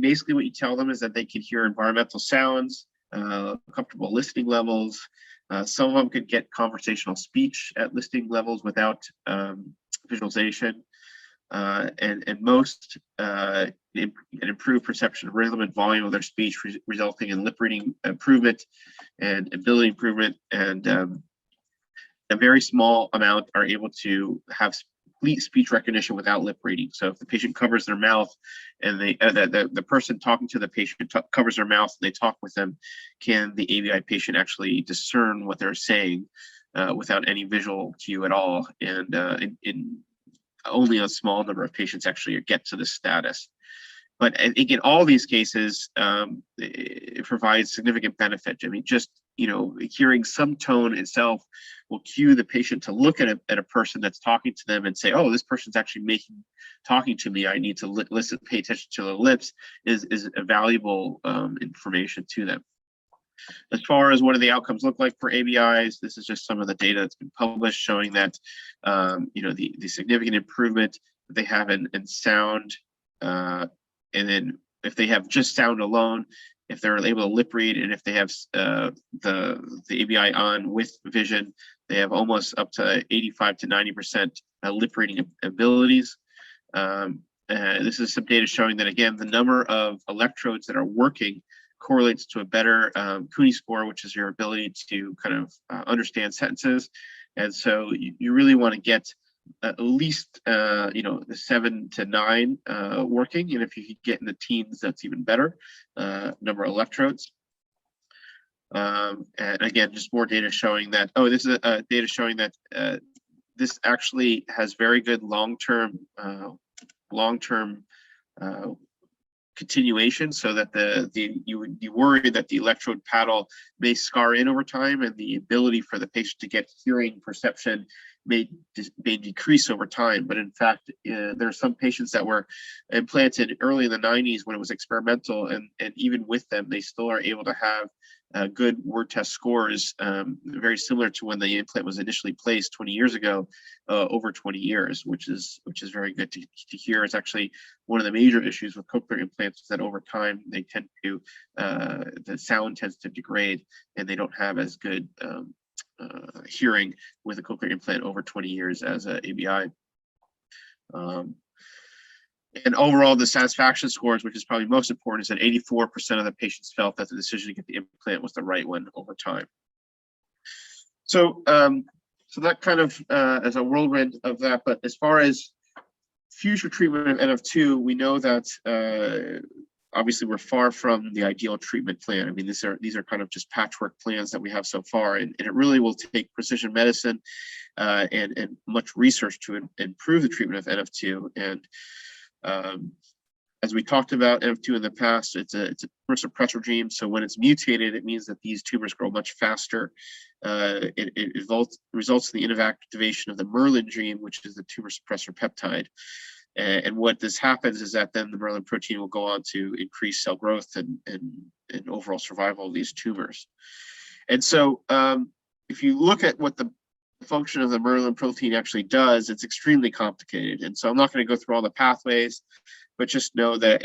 Basically, what you tell them is that they can hear environmental sounds, comfortable listening levels. Some of them could get conversational speech at listening levels without visualization. And most an improved perception of rhythm and volume of their speech, resulting in lip reading improvement and ability improvement. And a very small amount are able to have complete speech recognition without lip reading. So if the patient covers their mouth and the person talking to the patient covers their mouth and they talk with them, can the ABI patient actually discern what they're saying without any visual cue at all? And in only a small number of patients actually get to this status. But I think in all these cases, it provides significant benefit. I mean, just hearing some tone itself will cue the patient to look at a person that's talking to them and say, "Oh, this person's actually talking to me. I need to listen, pay attention to the lips." Is a valuable information to them. As far as what do the outcomes look like for ABIs, this is just some of the data that's been published showing that the significant improvement that they have in sound. And then if they have just sound alone, if they're able to lip read, and if they have the ABI on with vision, they have almost up to 85 to 90% lip reading abilities. This is some data showing that, again, the number of electrodes that are working correlates to a better Cooney score, which is your ability to kind of understand sentences. And so you really want to get at least the 7 to 9 working, and if you could get in the teens, that's even better number of electrodes. And again, just more data showing that this is data showing that this actually has very good long-term continuation, so that you would be worried that the electrode paddle may scar in over time, and the ability for the patient to get hearing perception may decrease over time. But in fact, there are some patients that were implanted early in the 90s when it was experimental, and even with them, they still are able to have good word test scores, very similar to when the implant was initially placed 20 years ago, over 20 years, which is very good to hear. It's actually one of the major issues with cochlear implants is that over time they tend to, the sound tends to degrade, and they don't have as good hearing with a cochlear implant over 20 years as a ABI. And overall, the satisfaction scores, which is probably most important, is that 84% of the patients felt that the decision to get the implant was the right one over time. So, so that kind of as a whirlwind of that. But as far as future treatment of NF2, we know that obviously we're far from the ideal treatment plan. I mean, these are kind of just patchwork plans that we have so far, and it really will take precision medicine and much research to improve the treatment of NF2. And as we talked about NF2 in the past, it's a tumor suppressor gene. So when it's mutated, it means that these tumors grow much faster. It results in the inactivation of the Merlin gene, which is the tumor suppressor peptide. And what this happens is that then the Merlin protein will go on to increase cell growth and overall survival of these tumors. And so if you look at what the function of the Merlin protein actually does, it's extremely complicated. And so I'm not going to go through all the pathways, but just know that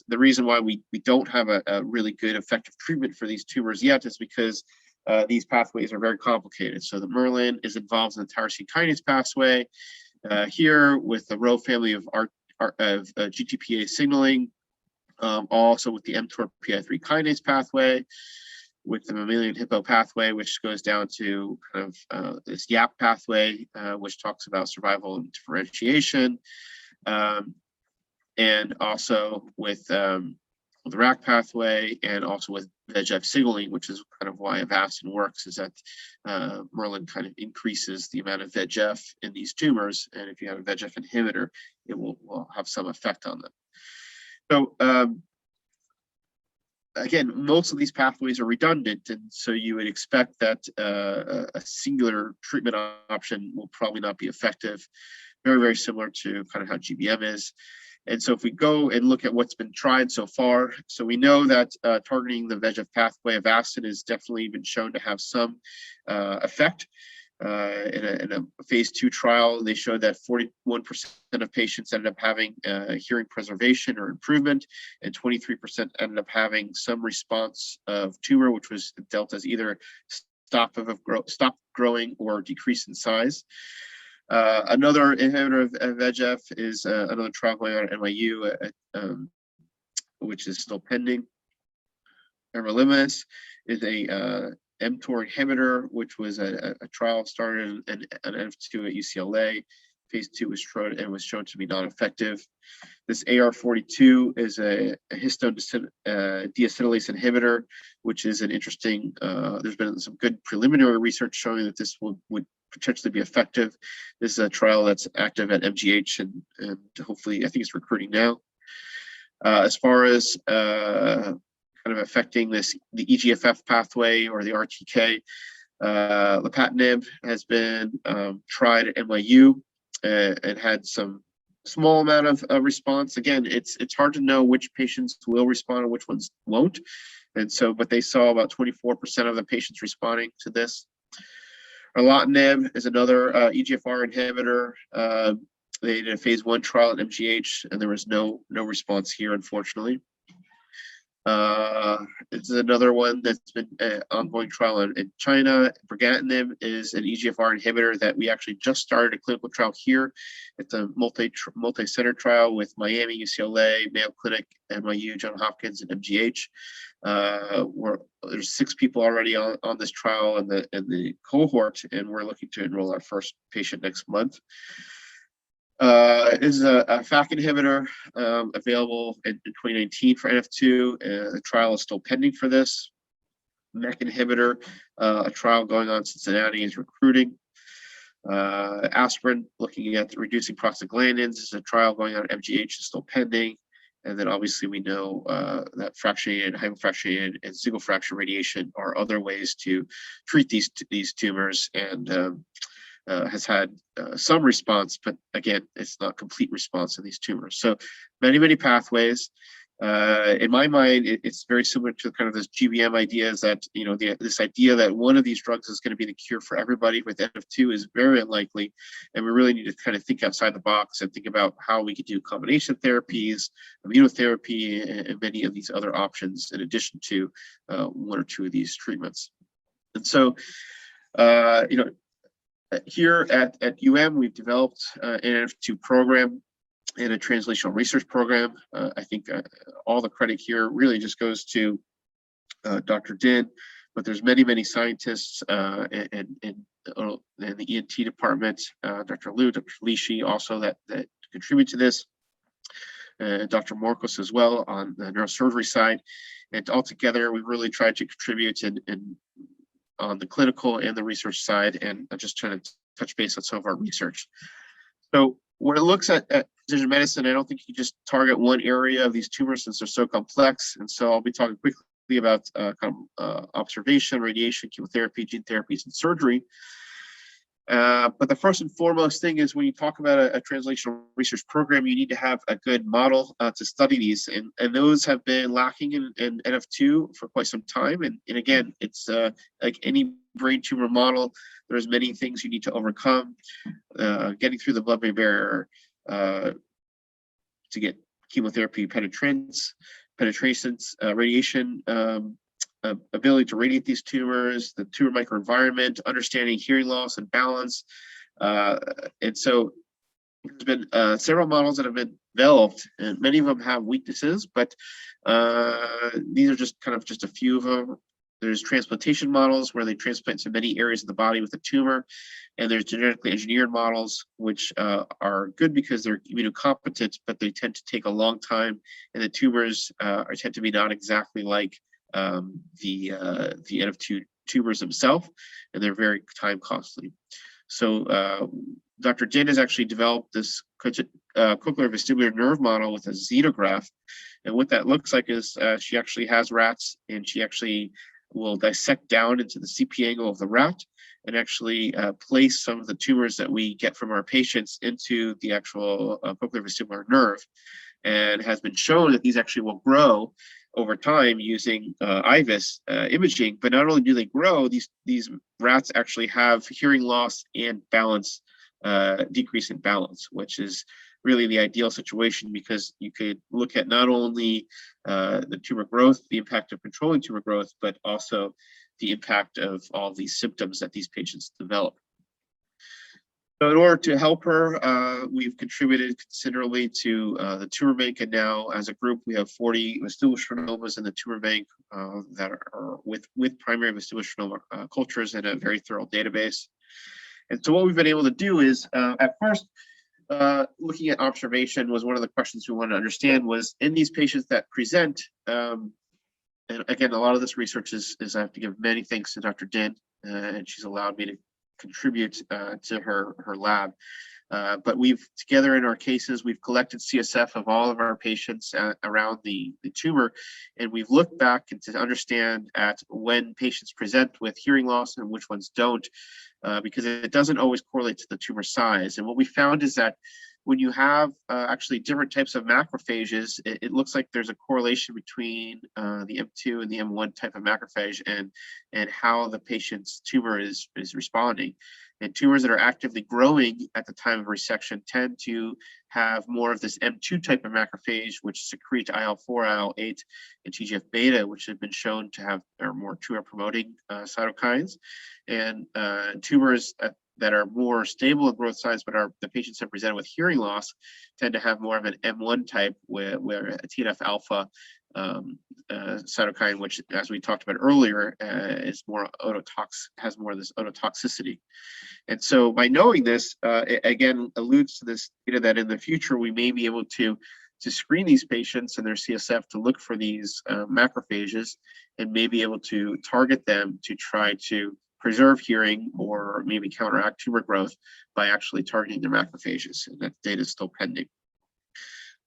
the reason why we don't have a really good effective treatment for these tumors yet is because these pathways are very complicated. So the Merlin is involved in the tyrosine kinase pathway. Here with the Rho family of GTPase signaling, also with the mTOR PI3 kinase pathway, with the mammalian hippo pathway, which goes down to kind of this YAP pathway, which talks about survival and differentiation, and also with the RAC pathway, and also with VEGF signaling, which is kind of why Avastin works, is that Merlin kind of increases the amount of VEGF in these tumors, and if you have a VEGF inhibitor, it will have some effect on them. So again, most of these pathways are redundant, and so you would expect that a singular treatment option will probably not be effective. Very, very similar to kind of how GBM is. And so if we go and look at what's been tried so far, so we know that targeting the VEGF pathway, Avastin has definitely been shown to have some effect. in a phase 2 trial. They showed that 41% of patients ended up having hearing preservation or improvement, and 23% ended up having some response of tumor, which was dealt as either stop growing or decrease in size. Another inhibitor of VEGF is another trial going on at NYU, which is still pending. Everolimus is a mTOR inhibitor, which was a trial started in an NF2 at UCLA. Phase 2 was shown to be non-effective. This AR42 is a histone deacetylase inhibitor, which is an interesting, there's been some good preliminary research showing that this would potentially be effective. This is a trial that's active at MGH and hopefully, I think it's recruiting now. As far as kind of affecting the EGFF pathway or the RTK, lapatinib has been tried at NYU and had some small amount of response. Again, it's hard to know which patients will respond and which ones won't. And so, but they saw about 24% of the patients responding to this. Erlotinib is another EGFR inhibitor. They did a phase 1 trial at MGH, and there was no response here, unfortunately. It's another one that's been an ongoing trial in China. Brigatinib is an EGFR inhibitor that we actually just started a clinical trial here. It's a multi-center trial with Miami, UCLA, Mayo Clinic, NYU, Johns Hopkins, and MGH. There's 6 people already on this trial in the cohort, and we're looking to enroll our first patient next month. Is a FAK inhibitor available in 2019 for NF2. The trial is still pending for this. MEK inhibitor, a trial going on in Cincinnati is recruiting. Aspirin, looking at reducing prostaglandins, is a trial going on at MGH, is still pending. And then obviously we know that fractionated, hypofractionated, and single fraction radiation are other ways to treat these tumors, and has had some response, but again, it's not complete response in these tumors. So many pathways. In my mind, it's very similar to kind of this GBM idea, is that, you know, this idea that one of these drugs is going to be the cure for everybody with NF2 is very unlikely. And we really need to kind of think outside the box and think about how we could do combination therapies, immunotherapy, and many of these other options in addition to 1 or 2 of these treatments. And so, you know, here at we've developed an NF2 program and a translational research program. I think all the credit here really just goes to Dr. Din, but there's many scientists in the ENT department, Dr. Liu, Dr. Lishi also that contribute to this, Dr. Morkos as well on the neurosurgery side. And altogether, we've really tried to contribute on the clinical and the research side, and just trying to touch base on some of our research. So when it looks at precision medicine, I don't think you just target one area of these tumors since they're so complex. And so I'll be talking quickly about observation, radiation, chemotherapy, gene therapies, and surgery. But the first and foremost thing is when you talk about a translational research program, you need to have a good model to study these. And those have been lacking in NF2 for quite some time. And again, it's like any brain tumor model, there's many things you need to overcome. Getting through the blood-brain barrier to get chemotherapy penetrations, radiation, ability to radiate these tumors, the tumor microenvironment, understanding hearing loss and balance. And so there's been several models that have been developed, and many of them have weaknesses, but these are just a few of them. There's transplantation models where they transplant to many areas of the body with a tumor, and there's genetically engineered models, which are good because they're immunocompetent, but they tend to take a long time, and the tumors tend to be not exactly like the NF2 tumors themselves, and they're very time costly. So Dr. Din has actually developed this cochlear vestibular nerve model with a xenograph, and what that looks like is she actually has rats, and she actually will dissect down into the CP angle of the rat and actually place some of the tumors that we get from our patients into the actual cochlear vestibular nerve, and has been shown that these actually will grow over time using IVUS imaging. But not only do they grow, these rats actually have hearing loss and balance, decrease in balance, which is really the ideal situation, because you could look at not only the tumor growth, the impact of controlling tumor growth, but also the impact of all these symptoms that these patients develop. So in order to help her, we've contributed considerably to the tumor bank, and now as a group we have 40 vestibular schwannomas in the tumor bank that are with primary vestibular schwannoma cultures in a very thorough database. And so what we've been able to do is, at first, looking at observation was one of the questions we wanted to understand, was in these patients that present, and again, a lot of this research is I have to give many thanks to Dr. Din, and she's allowed me to contribute to her lab. But we've, together in our cases, we've collected CSF of all of our patients around the tumor, and we've looked back and to understand at when patients present with hearing loss and which ones don't, because it doesn't always correlate to the tumor size. And what we found is that when you have actually different types of macrophages, it looks like there's a correlation between the M2 and the M1 type of macrophage and how the patient's tumor is responding. And tumors that are actively growing at the time of resection tend to have more of this M2 type of macrophage, which secrete IL-4, IL-8, and TGF-beta, which have been shown to have are more tumor-promoting cytokines. And tumors that are more stable in growth size, but the patients have presented with hearing loss, tend to have more of an M1 type, where a TNF-alpha cytokine, which, as we talked about earlier, is more has more of this ototoxicity. And so by knowing this, it again alludes to this data that in the future we may be able to screen these patients and their CSF to look for these macrophages, and may be able to target them to try to preserve hearing or maybe counteract tumor growth by actually targeting their macrophages. And that data is still pending.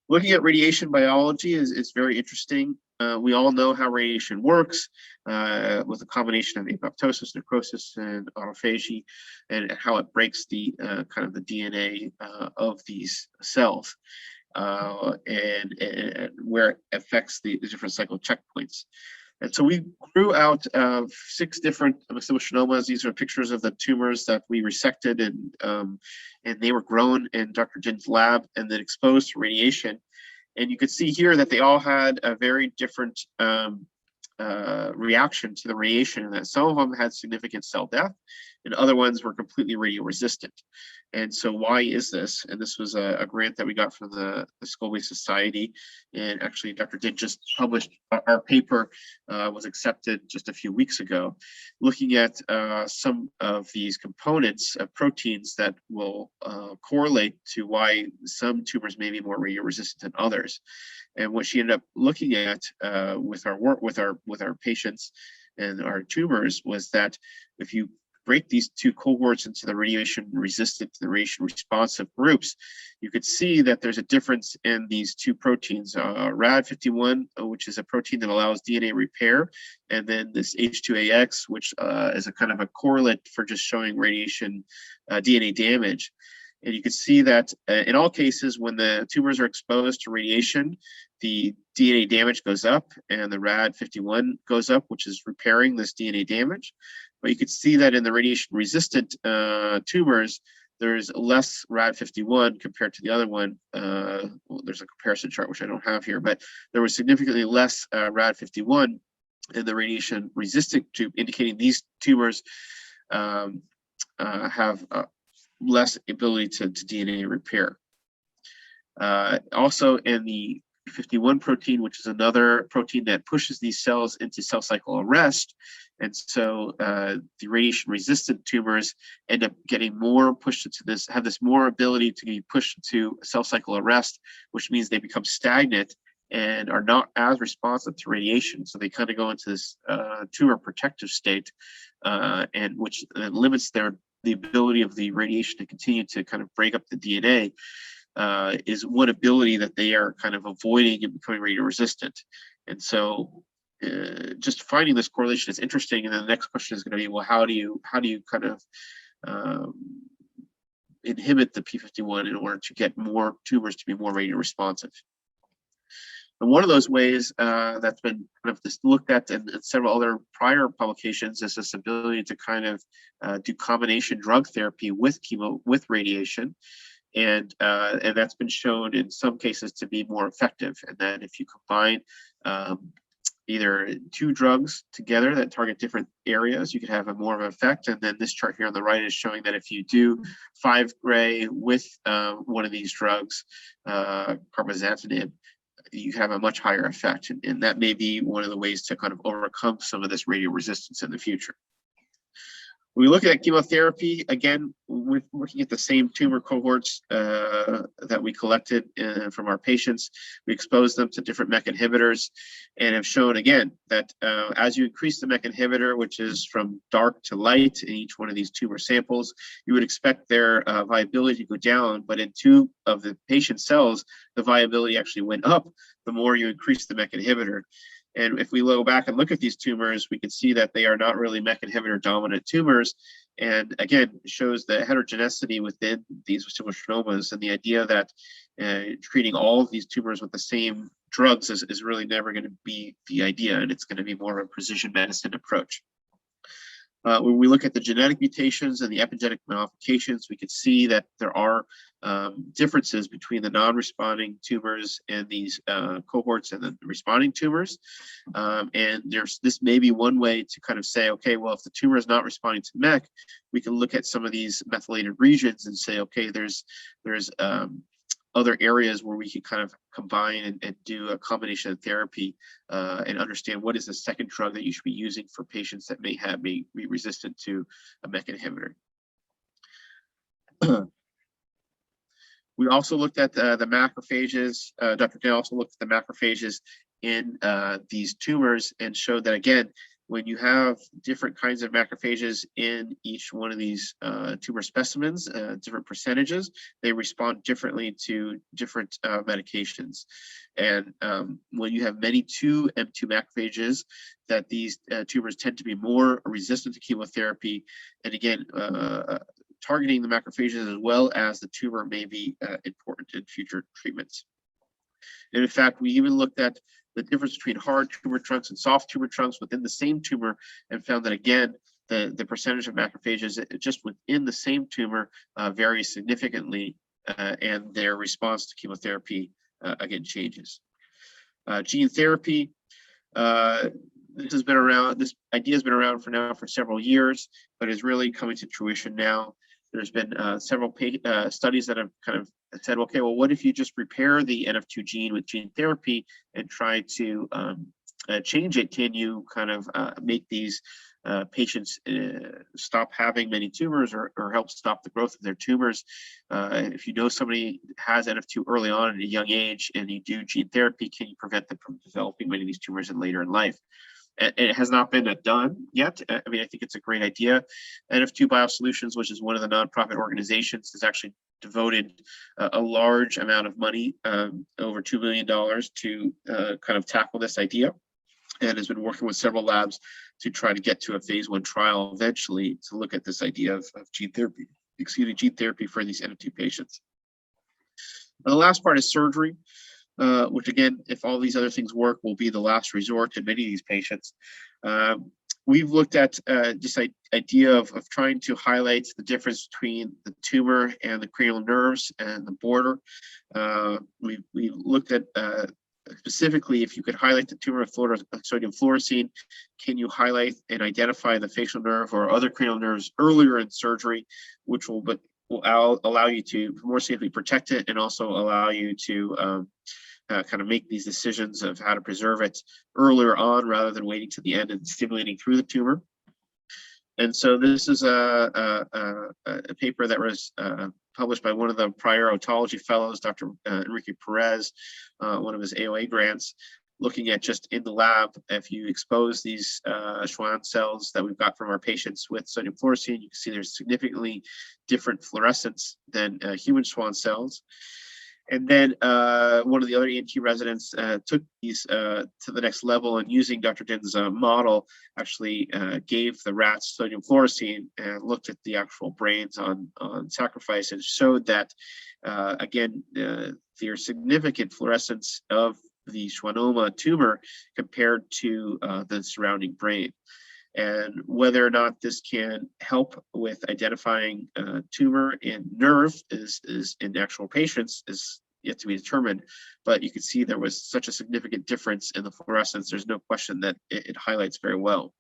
Looking at radiation biology is very interesting. We all know how radiation works with a combination of apoptosis, necrosis, and autophagy, and how it breaks the kind of the DNA of these cells, and where it affects the different cycle checkpoints. And so we grew out 6 different vestibular schwannomas. These are pictures of the tumors that we resected, and they were grown in Dr. Jin's lab and then exposed to radiation. And you could see here that they all had a very different reaction to the radiation, and that some of them had significant cell death, and other ones were completely radio-resistant. And so why is this? And this was a grant that we got from the Skull-Based Society. And actually, Dr. Din just published our paper, was accepted just a few weeks ago, looking at some of these components of proteins that will correlate to why some tumors may be more radio-resistant than others. And what she ended up looking at with our work with our patients and our tumors was that if you break these 2 cohorts into the radiation resistant and the radiation responsive groups, you could see that there's a difference in these 2 proteins, RAD51, which is a protein that allows DNA repair, and then this H2AX, which is a kind of a correlate for just showing radiation DNA damage. And you can see that in all cases, when the tumors are exposed to radiation, the DNA damage goes up and the RAD51 goes up, which is repairing this DNA damage. But you can see that in the radiation-resistant tumors, there's less RAD51 compared to the other one. Well, there's a comparison chart, which I don't have here, but there was significantly less RAD51 in the radiation-resistant tube, indicating these tumors have less ability to DNA repair. Also in the 51 protein, which is another protein that pushes these cells into cell cycle arrest. And so the radiation resistant tumors end up getting more pushed into this, have this more ability to be pushed into cell cycle arrest, which means they become stagnant and are not as responsive to radiation. So they kind of go into this tumor protective state, and which limits the ability of the radiation to continue to kind of break up the DNA. Is one ability that they are kind of avoiding and becoming radio resistant. And so just finding this correlation is interesting. And then the next question is going to be, well, how do you kind of inhibit the P51 in order to get more tumors to be more radio responsive? And one of those ways that's been kind of just looked at in several other prior publications is this ability to kind of do combination drug therapy with chemo, with radiation. And that's been shown in some cases to be more effective. And then if you combine either two drugs together that target different areas, you could have a more of an effect. And then this chart here on the right is showing that if you do 5-gray with one of these drugs, cabozantinib, you have a much higher effect. And that may be one of the ways to kind of overcome some of this radio resistance in the future. We look at chemotherapy, again, we're looking at the same tumor cohorts that we collected from our patients. We exposed them to different MEK inhibitors and have shown, again, that as you increase the MEK inhibitor, which is from dark to light in each one of these tumor samples, you would expect their viability to go down, but in 2 of the patient cells, the viability actually went up the more you increase the MEK inhibitor. And if we go back and look at these tumors, we can see that they are not really MEK inhibitor dominant tumors. And again, it shows the heterogeneity within these tumor schwannomas, and the idea that treating all of these tumors with the same drugs is really never going to be the idea, and it's going to be more of a precision medicine approach. When we look at the genetic mutations and the epigenetic modifications, we can see that there are differences between the non-responding tumors and these cohorts and the responding tumors. And this may be one way to kind of say, okay, well, if the tumor is not responding to MEK, we can look at some of these methylated regions and say, okay, there's other areas where we can kind of combine and do a combination of therapy and understand what is the second drug that you should be using for patients that may be resistant to a MEK inhibitor. We also looked at the macrophages. Dr. Day also looked at the macrophages in these tumors and showed that, again, when you have different kinds of macrophages in each one of these tumor specimens, different percentages, they respond differently to different medications. And when you have many 2M2 macrophages, that these tumors tend to be more resistant to chemotherapy. And again, targeting the macrophages as well as the tumor may be important in future treatments. And in fact, we even looked at the difference between hard tumor trunks and soft tumor trunks within the same tumor and found that, again, the percentage of macrophages just within the same tumor varies significantly, and their response to chemotherapy, again, changes. Gene therapy, this has been around, this idea has been around for several years, but is really coming to fruition now. There's been several studies that have kind of said, okay, well, what if you just repair the NF2 gene with gene therapy and try to change it? Can you kind of make these patients stop having many tumors or help stop the growth of their tumors? If you know somebody has NF2 early on at a young age and you do gene therapy, can you prevent them from developing many of these tumors later in life? It has not been done yet. I mean, I think it's a great idea. NF2 Biosolutions, which is one of the nonprofit organizations, has actually devoted a large amount of money, over $2 million, to kind of tackle this idea, and has been working with several labs to try to get to a phase 1 trial eventually to look at this idea of gene therapy, gene therapy for these NF2 patients. And the last part is surgery. Which again, if all these other things work, will be the last resort in many of these patients. We've looked at this idea of trying to highlight the difference between the tumor and the cranial nerves and the border. We looked at specifically, if you could highlight the tumor of sodium fluorescein, can you highlight and identify the facial nerve or other cranial nerves earlier in surgery, which will allow you to more safely protect it and also allow you to kind of make these decisions of how to preserve it earlier on rather than waiting to the end and stimulating through the tumor. And so this is a paper that was published by one of the prior otology fellows, Dr. Enrique Perez, one of his AOA grants, looking at just in the lab, if you expose these Schwann cells that we've got from our patients with sodium fluorescein, you can see there's significantly different fluorescence than human Schwann cells. And then one of the other ENT residents took these to the next level, and using Dr. Din's model, actually gave the rats sodium fluorescein and looked at the actual brains on sacrifice, and showed that, again, there's significant fluorescence of the schwannoma tumor compared to the surrounding brain. And whether or not this can help with identifying tumor in nerve is in actual patients is yet to be determined. But you can see there was such a significant difference in the fluorescence. There's no question that it highlights very well.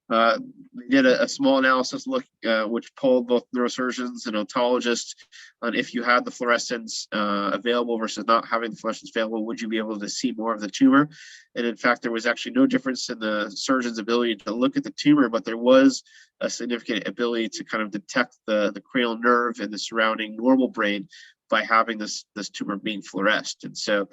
They did a small analysis look, which polled both neurosurgeons and otologists on if you had the fluorescence available versus not having the fluorescence available, would you be able to see more of the tumor? And in fact, there was actually no difference in the surgeon's ability to look at the tumor, but there was a significant ability to kind of detect the cranial nerve and the surrounding normal brain by having this tumor being fluoresced. And so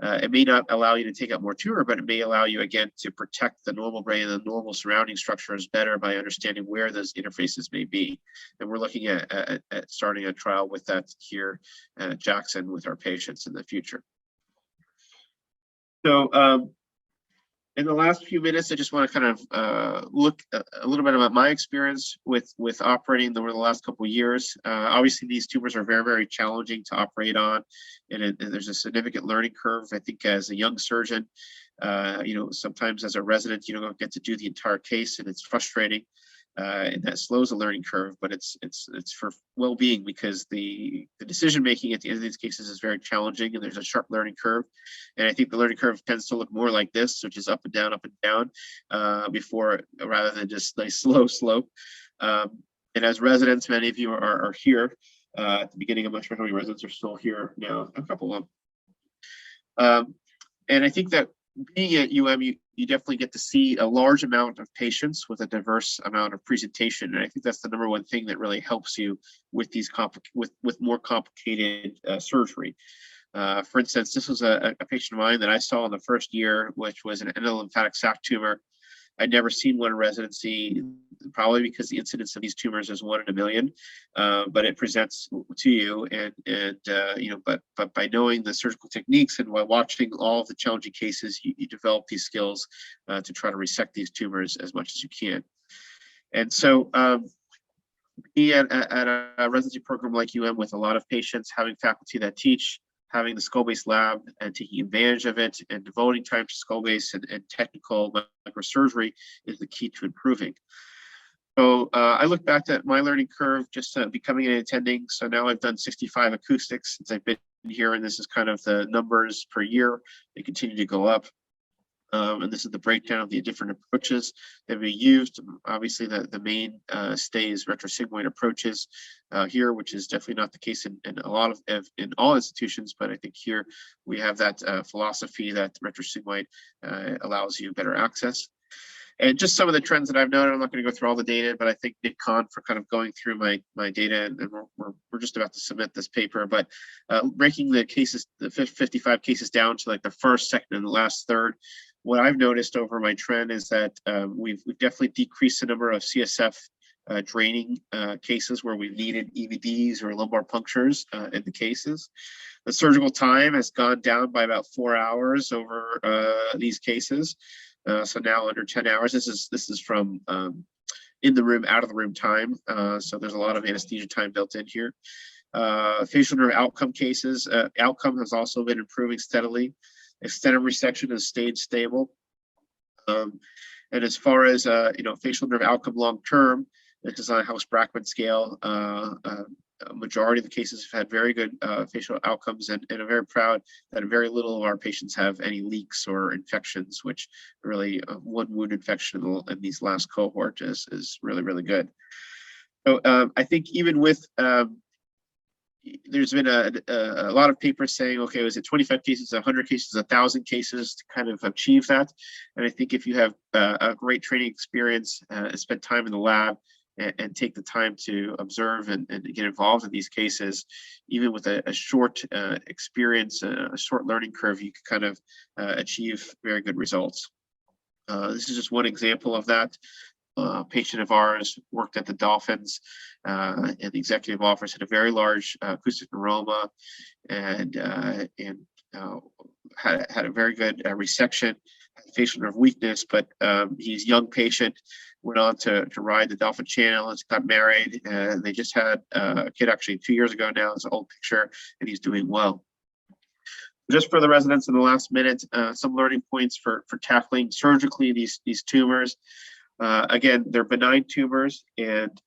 it may not allow you to take out more tumor, but it may allow you again to protect the normal brain and the normal surrounding structures better by understanding where those interfaces may be. And we're looking at starting a trial with that here at Jackson with our patients in the future. So in the last few minutes, I just want to kind of look a little bit about my experience with operating over the last couple of years. Obviously, these tumors are very, very challenging to operate on, and there's a significant learning curve. I think as a young surgeon, sometimes as a resident, you don't get to do the entire case, and it's frustrating. And that slows the learning curve, but it's for well-being because the decision making at the end of these cases is very challenging, and there's a sharp learning curve. And I think the learning curve tends to look more like this, which is up and down, before rather than just a slow slope. And as residents, many of you are here at the beginning. I'm not sure how many residents are still here now. A couple of them. And I think that being at you definitely get to see a large amount of patients with a diverse amount of presentation, and I think that's the number one thing that really helps you with these with more complicated surgery. For instance, this was a patient of mine that I saw in the first year, which was an endolymphatic sac tumor. I'd never seen one in residency, probably because the incidence of these tumors is 1 in a million, but it presents to you, but by knowing the surgical techniques and by watching all of the challenging cases, you develop these skills to try to resect these tumors as much as you can. And so being at a residency program like with a lot of patients, having faculty that teach, having the skull-based lab and taking advantage of it and devoting time to skull-based and technical microsurgery is the key to improving. So I look back at my learning curve, just becoming an attending. So now I've done 65 acoustics since I've been here, and this is kind of the numbers per year. They continue to go up. And this is the breakdown of the different approaches that we used. Obviously, the main stay is retrosigmoid approaches here, which is definitely not the case in a lot of in all institutions. But I think here we have that philosophy that retrosigmoid allows you better access. And just some of the trends that I've noted. I'm not going to go through all the data, but I think Nick Kahn for kind of going through my data, and we're just about to submit this paper. But breaking the cases, the 55 cases down to like the first, second, and the last third. What I've noticed over my trend is that we've definitely decreased the number of CSF draining cases where we've needed EVDs or lumbar punctures in the cases. The surgical time has gone down by about 4 hours over these cases. So now under 10 hours. This is from in the room, out of the room time. So there's a lot of anesthesia time built in here. Facial nerve outcome cases, outcome has also been improving steadily. Extended resection has stayed stable. And as far as facial nerve outcome long term, this is on a House-Brackman scale. A majority of the cases have had very good facial outcomes, and I'm very proud that very little of our patients have any leaks or infections, which really one wound infection in these last cohort is really, really good. So I think even with there's been a lot of papers saying, okay, was it 25 cases, 100 cases, 1,000 cases to kind of achieve that? And I think if you have a great training experience, spend time in the lab, and take the time to observe and get involved in these cases, even with a short experience, a short learning curve, you can kind of achieve very good results. This is just one example of that. A patient of ours worked at the Dolphins, and the executive office had a very large acoustic neuroma, and had a very good resection, facial nerve weakness, but he's a young patient, went on to ride the Dolphin Channel, got married, and they just had a kid actually 2 years ago now. It's an old picture, and he's doing well. Just for the residents in the last minute, some learning points for tackling surgically these tumors. Again, they're benign tumors, and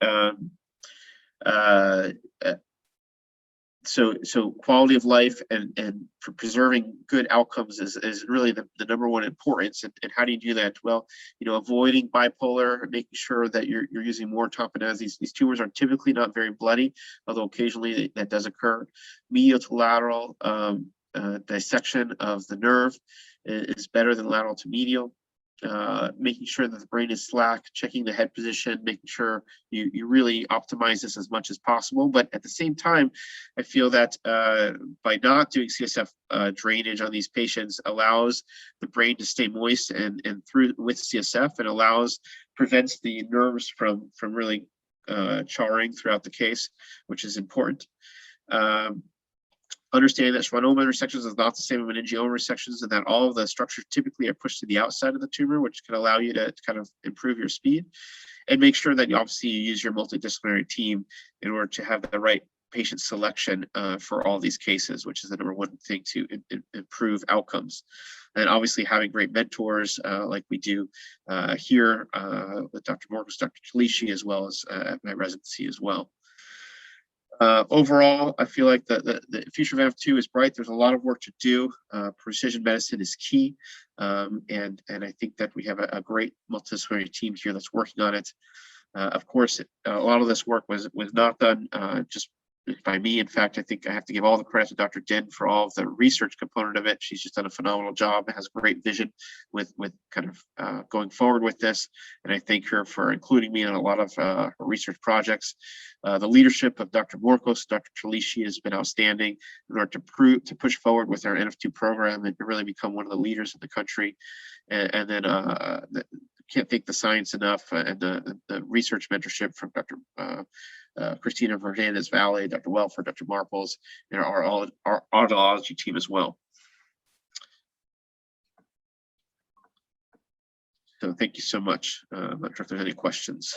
so quality of life and for preserving good outcomes is really the number one importance. And how do you do that? Well, avoiding bipolar, making sure that you're using more tamponades. These tumors are typically not very bloody, although occasionally that does occur. Medial to lateral dissection of the nerve is better than lateral to medial. Making sure that the brain is slack, checking the head position, making sure you really optimize this as much as possible. But at the same time, I feel that by not doing CSF drainage on these patients allows the brain to stay moist and through with CSF, and prevents the nerves from really charring throughout the case, which is important. Understanding that schwannoma resections is not the same as meningioma resections, and that all of the structures typically are pushed to the outside of the tumor, which can allow you to kind of improve your speed. And make sure that you use your multidisciplinary team in order to have the right patient selection for all these cases, which is the number one thing to improve outcomes. And obviously having great mentors like we do here with Dr. Morgos, Dr. Talishi, as well as at my residency as well. Overall, I feel like the future of NF2 is bright. There's a lot of work to do. Precision medicine is key. And I think that we have a great multidisciplinary team here that's working on it. Of course, a lot of this work was not done just by me. In fact, I think I have to give all the credit to Dr. Den for all of the research component of it. She's just done a phenomenal job, has great vision with kind of going forward with this. And I thank her for including me in a lot of her research projects. The leadership of Dr. Morgos, Dr. Talishi has been outstanding in order to push forward with our NF2 program and to really become one of the leaders in the country. And then can't thank the science enough, and the research mentorship from Dr. Christina Fernandez Valley, Dr. Welford, Dr. Marples, and our audiology team as well. So thank you so much. I'm not sure if there's any questions.